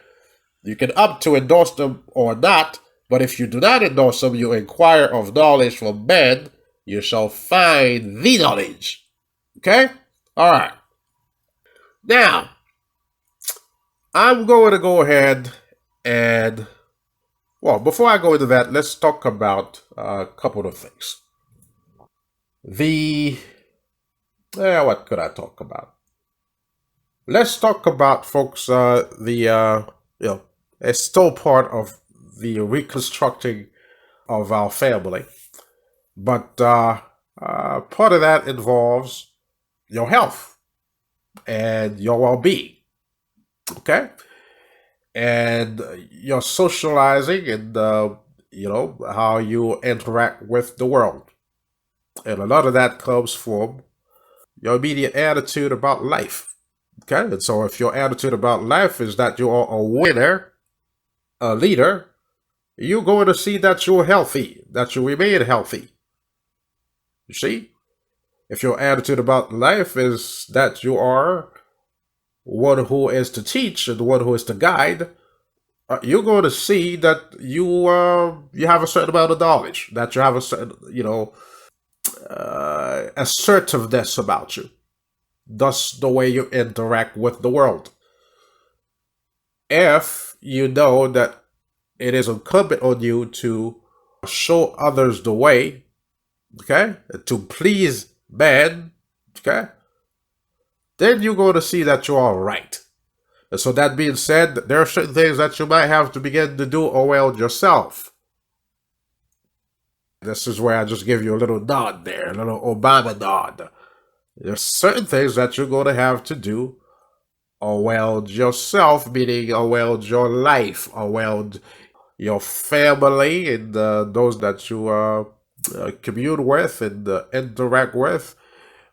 S1: you can opt to endorse them or not, but if you do not endorse them, you inquire of knowledge from men, you shall find the knowledge. Okay? Alright. Now, I'm going to go ahead and, well, before I go into that, let's talk about a couple of things. What could I talk about? Let's talk about, folks, it's still part of the reconstructing of our family, but part of that involves your health and your well-being, okay? And your socializing and, how you interact with the world. And a lot of that comes from your immediate attitude about life. Okay, and so if your attitude about life is that you are a winner, a leader, you're going to see that you're healthy, that you remain healthy. You see? If your attitude about life is that you are one who is to teach and one who is to guide, you're going to see that you have a certain amount of knowledge, that you have a certain, assertiveness about you. Thus, the way you interact with the world. If you know that it is incumbent on you to show others the way, okay, to please man, okay, then you're going to see that you are right. And so that being said, there are certain things that you might have to begin to do around yourself. This is where I just give you a little nod there, a little Obama nod. There's certain things that you're going to have to do around yourself, meaning around your life, around your family, and those that you commune with and interact with,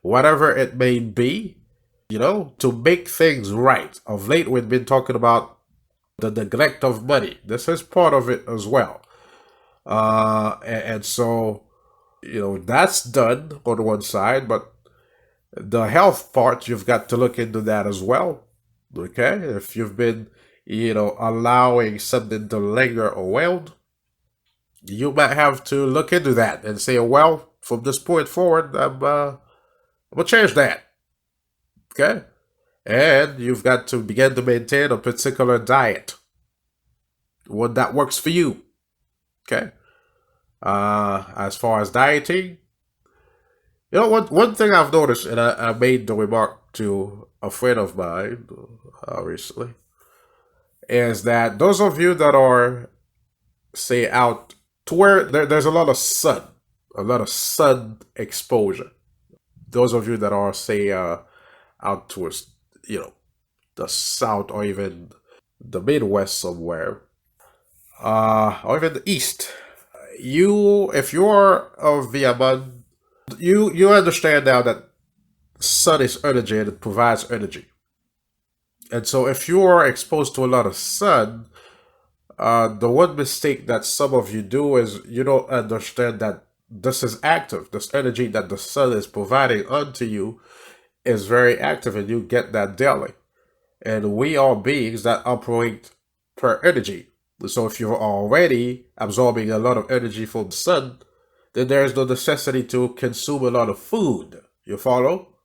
S1: whatever it may be, to make things right. Of late, we've been talking about the neglect of money. This is part of it as well. And so, that's done on one side, but the health part, you've got to look into that as well. Okay? If you've been, allowing something to linger around, you might have to look into that and say, well, from this point forward, I'm going to change that. Okay? And you've got to begin to maintain a particular diet, one that works for you. Okay? As far as dieting, one thing I've noticed, and I made the remark to a friend of mine recently, is that those of you that are, say, out to where there's a lot of sun exposure, those of you that are, say, out towards, the south or even the Midwest somewhere, or even the East, if you're of the Ahmun, you understand now that sun is energy and it provides energy. And so if you are exposed to a lot of sun, the one mistake that some of you do is you don't understand that this is active. This energy that the sun is providing unto you is very active, and you get that daily. And we are beings that operate per energy. So if you're already absorbing a lot of energy from the sun, then there is no necessity to consume a lot of food. You follow?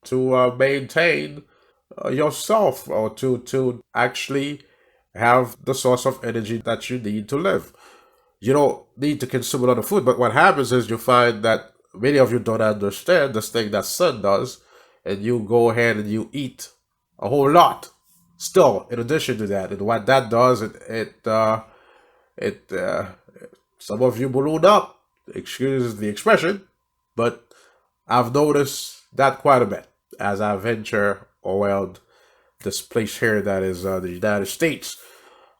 S1: To maintain yourself, or to actually have the source of energy that you need to live. You don't need to consume a lot of food, but what happens is you find that many of you don't understand this thing that sun does, and you go ahead and you eat a whole lot still in addition to that. And what that does, it some of you balloon up, excuse the expression, but I've noticed that quite a bit as I venture around this place here that is the United States.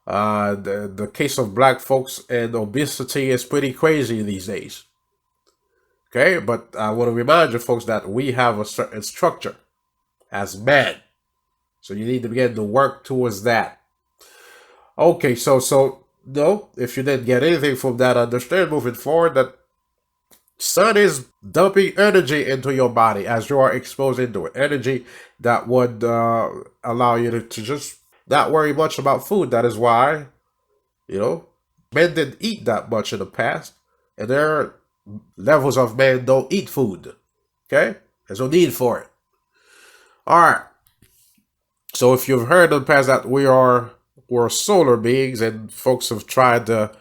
S1: The case of black folks and obesity is pretty crazy these days. Okay, but I want to remind you folks that we have a certain structure. as man. So you need to begin to work towards that. Okay, so no, if you didn't get anything from that, understand moving forward that sun is dumping energy into your body as you are exposed into it. Energy that would allow you to just not worry much about food. That is why, men didn't eat that much in the past. And there are levels of men don't eat food. Okay? There's no need for it. Alright. So if you've heard in the past that we're solar beings and folks have tried to,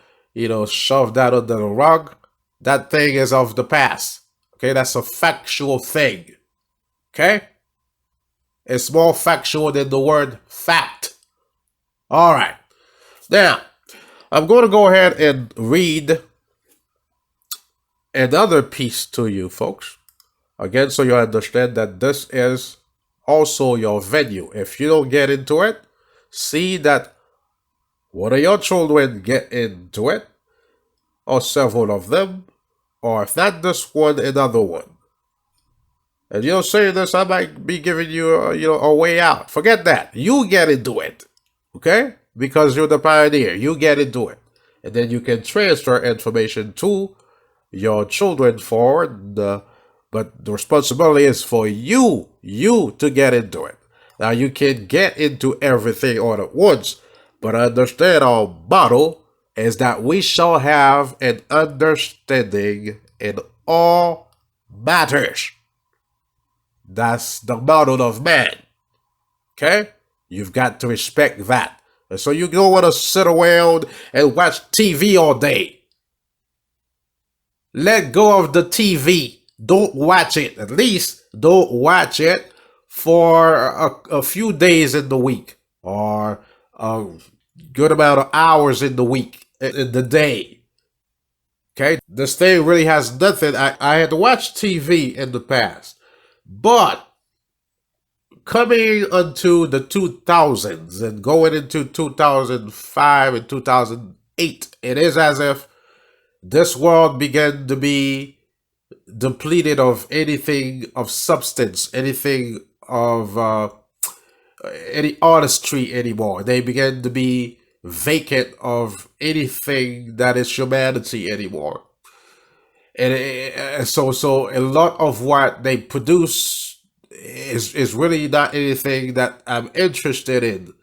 S1: shove that under the rug, that thing is of the past. Okay, that's a factual thing. Okay? It's more factual than the word fact. Alright. Now, I'm going to go ahead and read another piece to you, folks. Again, so you understand that this is also your venue. If you don't get into it, see that one of your children get into it, or several of them, or if not this one, another one. And saying this, I might be giving you, a way out. Forget that. You get into it, okay? Because you're the pioneer. You get into it, and then you can transfer information to your children forward. But the responsibility is for you to get into it. Now you can get into everything all at once, but understand our motto is that we shall have an understanding in all matters. That's the motto of man. Okay? You've got to respect that. And so you don't want to sit around and watch TV all day. Let go of the TV. Don't watch it. At least don't watch it for a few days in the week or a good amount of hours in the week, in the day. Okay? This thing really has nothing. I had to watch TV in the past. But coming into the 2000s and going into 2005 and 2008, it is as if this world began to be depleted of anything of substance, anything of any artistry anymore. They began to be vacant of anything that is humanity anymore. And so a lot of what they produce is really not anything that I'm interested in.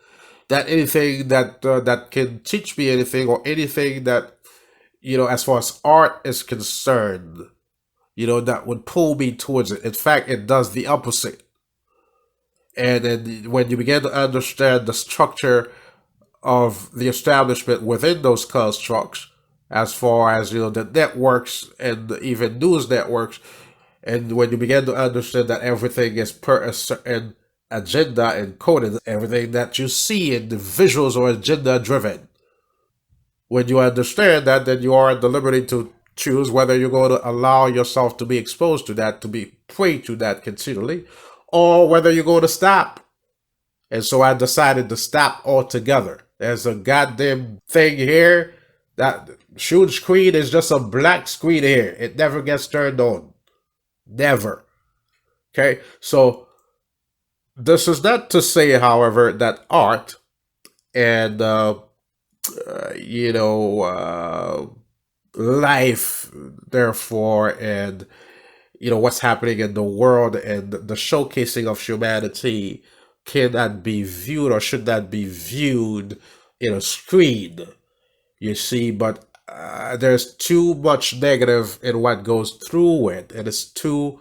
S1: That anything that can teach me anything or anything that, as far as art is concerned, that would pull me towards it. In fact, it does the opposite. And then when you begin to understand the structure of the establishment within those constructs, as far as, the networks and even news networks, and when you begin to understand that everything is per a certain agenda and coded, everything that you see in the visuals are agenda driven. When you understand that, then you are at the liberty to choose whether you're going to allow yourself to be exposed to that, to be prey to that continually, or whether you're going to stop. And so I decided to stop altogether. There's a goddamn thing here that huge screen is just a black screen here. It never gets turned on. Never. Okay? So this is not to say, however, that art and life, therefore, and what's happening in the world and the showcasing of humanity cannot be viewed or should not be viewed in a screen. You see, but there's too much negative in what goes through it, and it's too,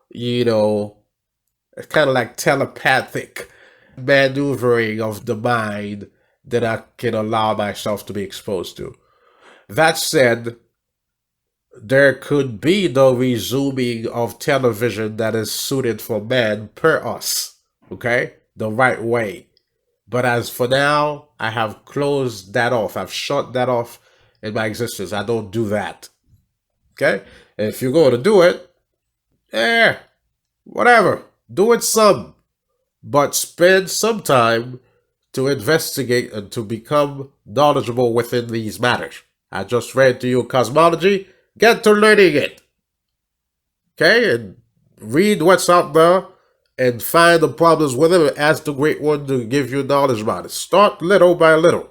S1: it's kind of like telepathic maneuvering of the mind that I can allow myself to be exposed to. That said, there could be no resuming of television that is suited for man per us, okay? The right way. But as for now, I have closed that off. I've shut that off in my existence. I don't do that. Okay? And if you're going to do it, whatever. Do it some. But spend some time to investigate and to become knowledgeable within these matters. I just read to you Cosmology. Get to learning it. Okay? And read what's out there and find the problems with it and ask the Great One to give you knowledge about it. Start little by little.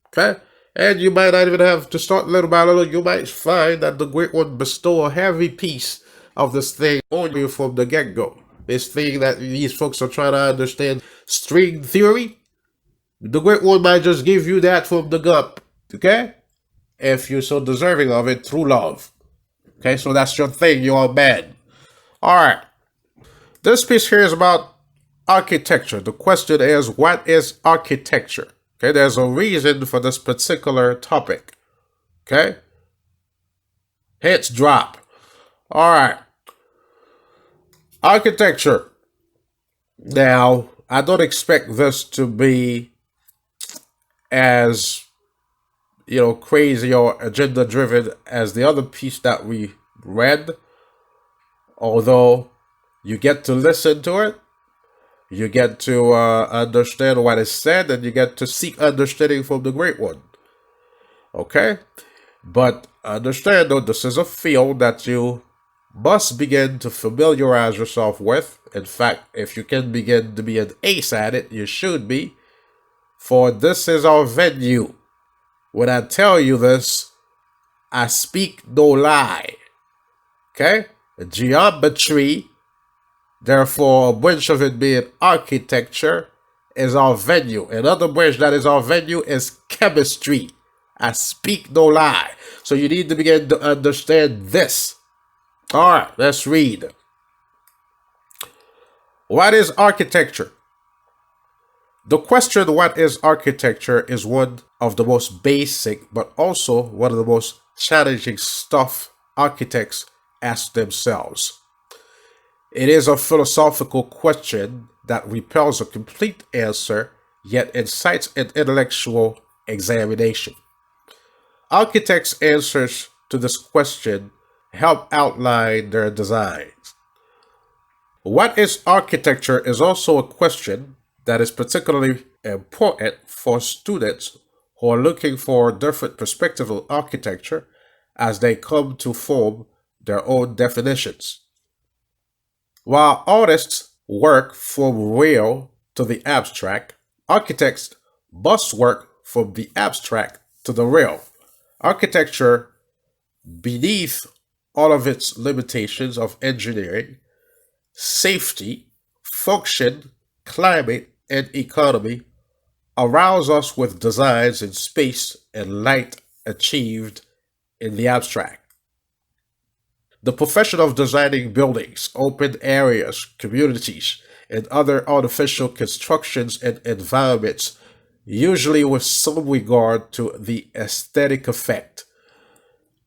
S1: Okay? And you might not even have to start little by little. You might find that the Great One bestow a heavy piece of this thing on you from the get-go. This thing that these folks are trying to understand, string theory, the Great One might just give you that from the gut. Okay? If you're so deserving of it through love. Okay, so that's your thing. You're a man. All right. This piece here is about architecture. The question is, what is architecture? Okay, there's a reason for this particular topic. Okay? Hits drop. All right. Architecture. Now, I don't expect this to be as, crazy or agenda driven as the other piece that we read. Although you get to listen to it, you get to understand what is said, and you get to seek understanding from the Great One. Okay? But understand, though, this is a field that you must begin to familiarize yourself with. In fact, if you can begin to be an ace at it, you should be. For this is our venue. When I tell you this, I speak no lie. Okay? Geometry, therefore, a branch of it being architecture, is our venue. Another branch that is our venue is chemistry. I speak no lie. So you need to begin to understand this. All right, let's read. What is architecture? The question, what is architecture, is one of the most basic, but also one of the most challenging stuff architects ask themselves. It is a philosophical question that repels a complete answer, yet incites an intellectual examination. Architects' answers to this question help outline their designs. What is architecture is also a question that is particularly important for students who are looking for different perspectives of architecture as they come to form their own definitions. While artists work from real to the abstract, architects must work from the abstract to the real. Architecture, beneath all of its limitations of engineering, safety, function, climate, and economy, arouse us with designs in space and light achieved in the abstract. The profession of designing buildings, open areas, communities, and other artificial constructions and environments, usually with some regard to the aesthetic effect.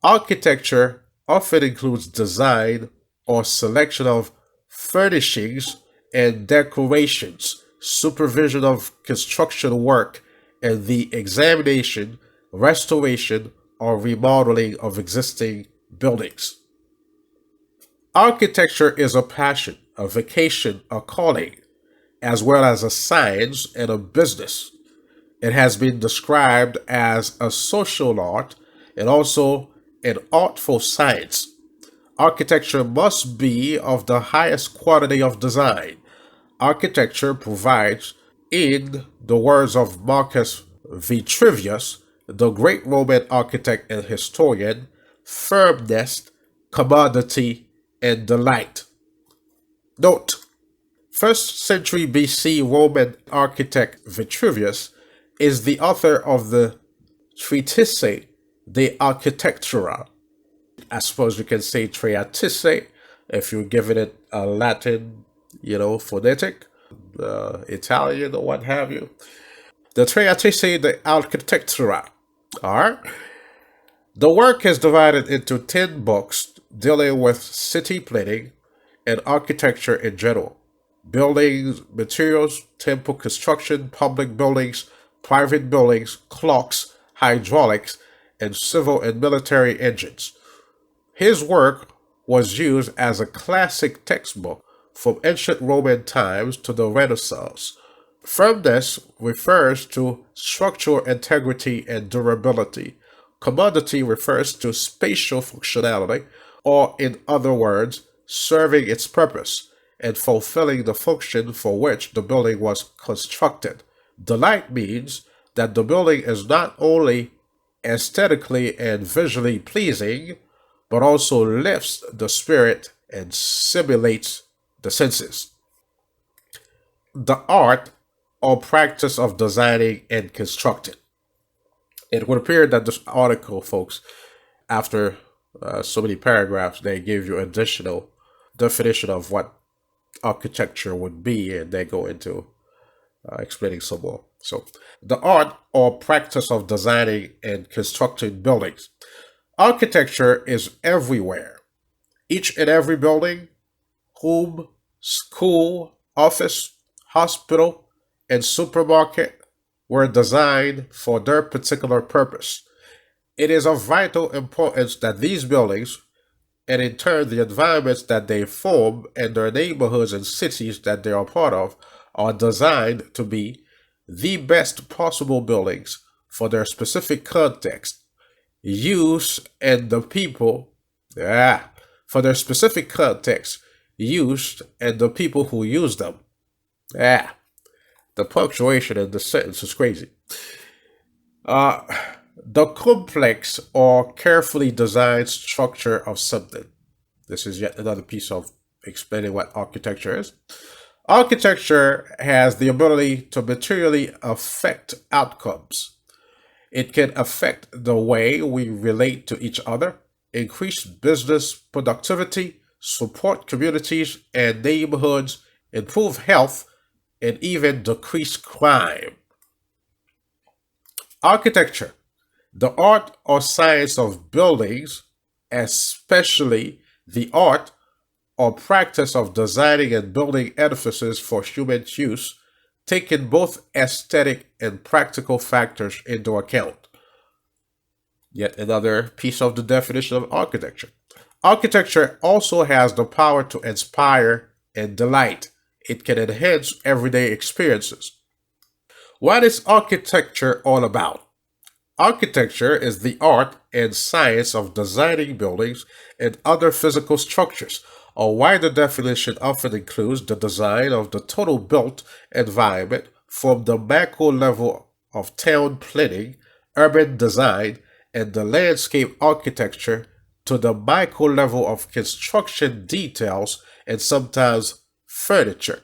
S1: Architecture often includes design or selection of furnishings and decorations, supervision of construction work, and the examination, restoration, or remodeling of existing buildings. Architecture is a passion, a vocation, a calling, as well as a science and a business. It has been described as a social art and also an artful science. Architecture must be of the highest quality of design. Architecture provides, in the words of Marcus Vitruvius, the great Roman architect and historian, firmness, commodity, and delight. Note, 1st century BC Roman architect Vitruvius is the author of the Treatise de Architectura. I suppose you can say treatise if you're giving it a Latin, phonetic, Italian, or what have you. The Treatise de Architectura. All right. The work is divided into 10 books dealing with city planning and architecture in general, buildings, materials, temple construction, public buildings, private buildings, clocks, hydraulics, and civil and military engines. His work was used as a classic textbook from ancient Roman times to the Renaissance. Firmness refers to structural integrity and durability. Commodity refers to spatial functionality, or in other words, serving its purpose. and fulfilling the function for which the building was constructed. Delight means that the building is not only aesthetically and visually pleasing, but also lifts the spirit and stimulates the senses. The art or practice of designing and constructing. It would appear that this article, folks, after so many paragraphs, they give you additional definition of what architecture would be, and they go into explaining some more. So, the art or practice of designing and constructing buildings. Architecture is everywhere. Each and every building, home, school, office, hospital, and supermarket were designed for their particular purpose. It is of vital importance that these buildings, and in turn the environments that they form and their neighborhoods and cities that they are part of, are designed to be the best possible buildings for their specific context, use, and the people, for their specific context, used, and the people who use them. The punctuation in the sentence is crazy. Uh, the complex or carefully designed structure of something. This is yet another piece of explaining what architecture is. Architecture has the ability to materially affect outcomes. It can affect the way we relate to each other, increase business productivity, support communities and neighborhoods, improve health, and even decrease crime. Architecture, the art or science of buildings, especially the art or practice of designing and building edifices for human use, taking both aesthetic and practical factors into account. Yet another piece of the definition of architecture. Architecture also has the power to inspire and delight. It can enhance everyday experiences. What is architecture all about? Architecture is the art and science of designing buildings and other physical structures. A wider definition often includes the design of the total built environment from the macro level of town planning, urban design, and the landscape architecture to the micro level of construction details and sometimes furniture.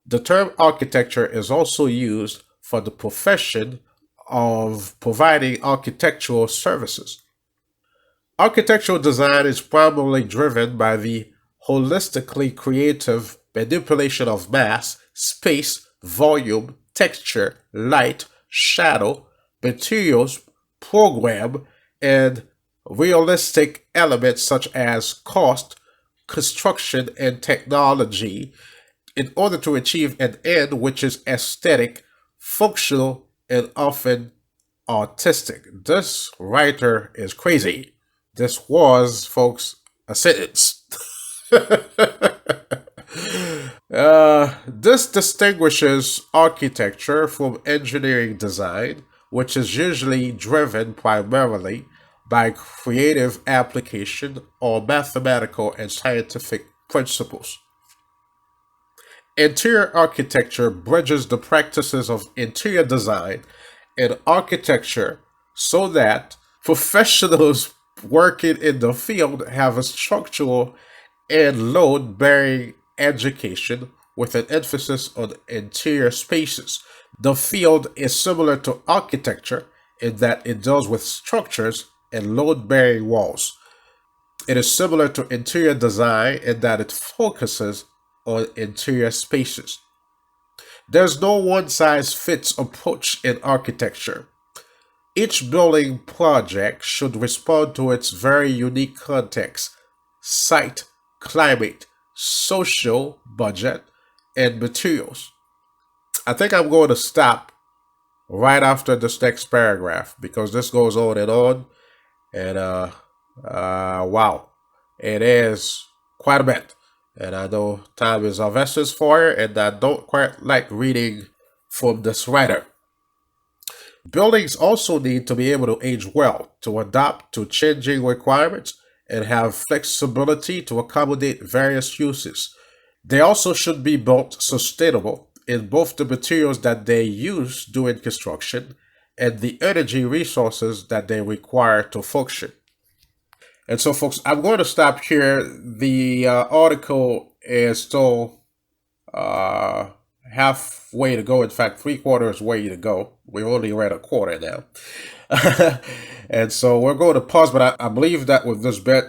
S1: The term architecture is also used for the profession of providing architectural services. Architectural design is primarily driven by the holistically creative manipulation of mass, space, volume, texture, light, shadow, materials, program, and realistic elements such as cost, construction, and technology in order to achieve an end which is aesthetic, functional, and often artistic. This writer is crazy. This was, folks, a sentence. This distinguishes architecture from engineering design, which is usually driven primarily by creative application or mathematical and scientific principles. Interior architecture bridges the practices of interior design and architecture so that professionals working in the field have a structural and load bearing education with an emphasis on interior spaces. The field is similar to architecture in that it deals with structures and load bearing walls. It is similar to interior design in that it focuses on interior spaces. There's no one size fits approach in architecture. Each building project should respond to its very unique context, site, climate, social budget, and materials. I think I'm going to stop right after this next paragraph because this goes on, and wow, it is quite a bit. And I know time is of essence for it, and I don't quite like reading from this writer. Buildings also need to be able to age well, to adapt to changing requirements, and have flexibility to accommodate various uses. They also should be built sustainable in both the materials that they use during construction and the energy resources that they require to function. And so, folks, I'm going to stop here. The article is still uh, halfway to go. In fact, three-quarters way to go. We've only read a quarter now. And so we're going to pause, but I believe that with this bit,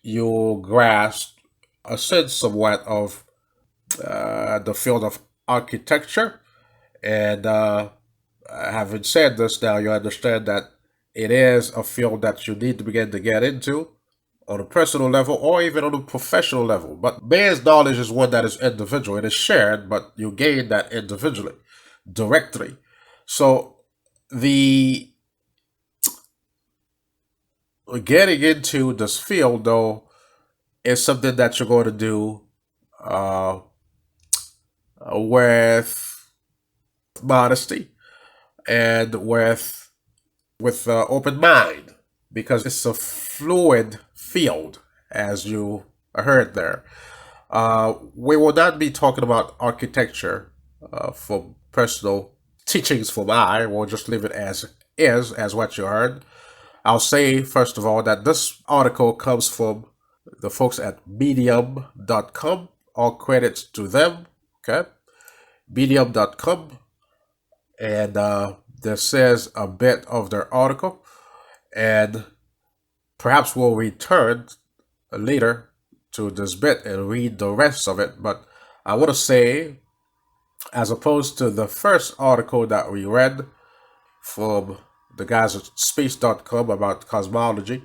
S1: you'll grasp a sense somewhat of the field of architecture. And having said this, now you understand that it is a field that you need to begin to get into on a personal level or even on a professional level. But man's knowledge is one that is individual. It is shared, but you gain that individually, directly. So the getting into this field, though, is something that you're going to do uh, with modesty and with open mind, because it's a fluid field, as you heard there. We will not be talking about architecture for personal teachings from I. We'll just leave it as is, as what you heard. I'll say, first of all, that this article comes from the folks at medium.com. All credits to them. Okay. Medium.com. And this says a bit of their article. And perhaps we'll return later to this bit and read the rest of it. But I want to say, as opposed to the first article that we read from the guys at space.com about cosmology,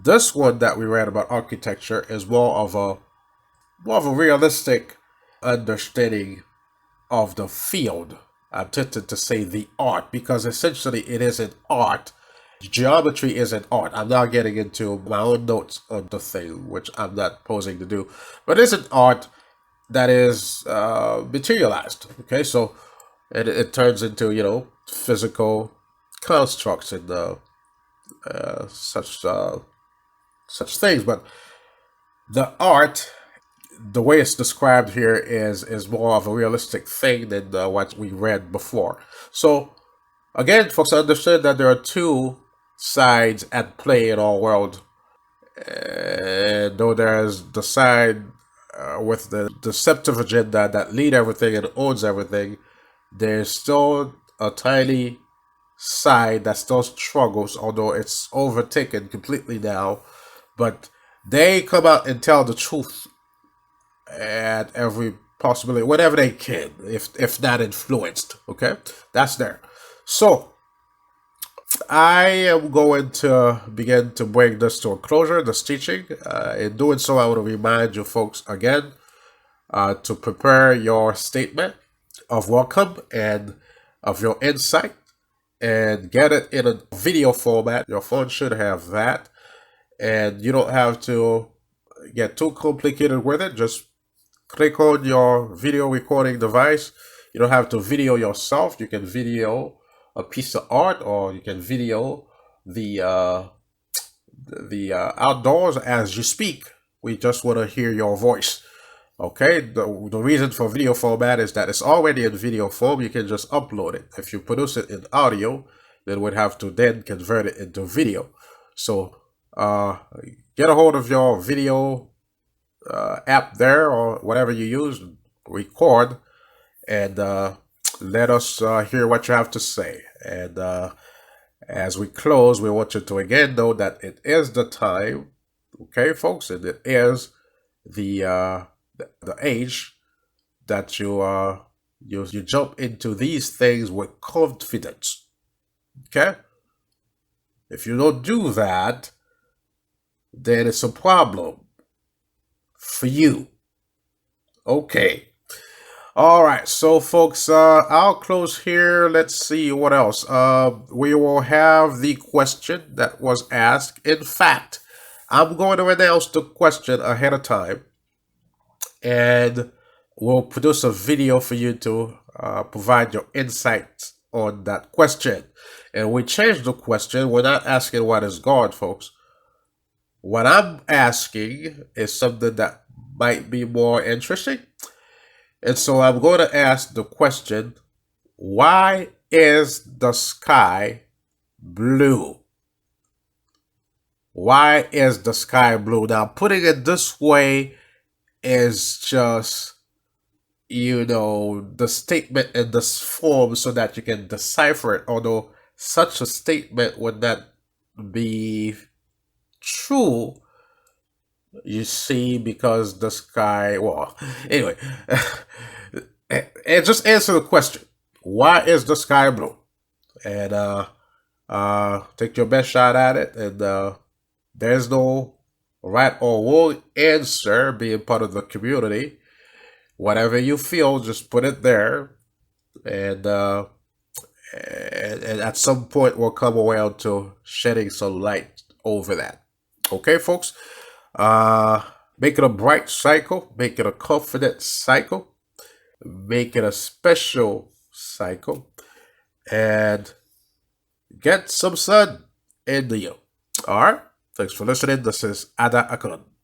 S1: this one that we read about architecture is more of a realistic understanding of the field. I'm tempted to say the art, because essentially it is an art. Geometry is an art. I'm not getting into my own notes on the thing, which I'm not posing to do, but it's an art that is materialized. Okay, so it turns into, physical constructs and such things. But the art, the way it's described here, is more of a realistic thing than what we read before. So again, folks, understand that there are two sides at play in our world. Though there's the side with the deceptive agenda that lead everything and owns everything, there's still a tiny side that still struggles, although it's overtaken completely now. But they come out and tell the truth at every possibility, whatever they can, if not influenced. Okay, that's there. So I am going to begin to bring this to a closure, this teaching. In doing so, I want to remind you folks again to prepare your statement of welcome and of your insight, and get it in a video format. Your phone should have that, and you don't have to get too complicated with it. Just click on your video recording device. You don't have to video yourself. You can video a piece of art, or you can video the outdoors as you speak. We just want to hear your voice. Okay, the reason for video format is that it's already in video form. You can just upload it. If you produce it in audio, then we'd have to then convert it into video. So get a hold of your video app there, or whatever you use, record, and let us hear what you have to say. And as we close, we want you to again know that it is the time, okay, folks, and it is the age that you jump into these things with confidence. Okay, if you don't do that, then it's a problem for you. Okay. All right, so folks, I'll close here. Let's see what else. We will have the question that was asked. In fact, I'm going to announce the question ahead of time, and we'll produce a video for you to provide your insights on that question. And we changed the question. We're not asking what is God, folks. What I'm asking is something that might be more interesting. And so I'm going to ask the question, why is the sky blue? Why is the sky blue? Now, putting it this way is just, the statement in this form so that you can decipher it, although such a statement would not be true, you see, because the sky, well, anyway, and just answer the question, why is the sky blue? And take your best shot at it, and there's no right or wrong answer. Being part of the community, whatever you feel, just put it there, and and at some point we'll come around to shedding some light over that. Okay, folks. Uh, make it a bright cycle. Make it a confident cycle. Make it a special cycle, and get some sun in you. All right. Thanks for listening. This is Ahmun.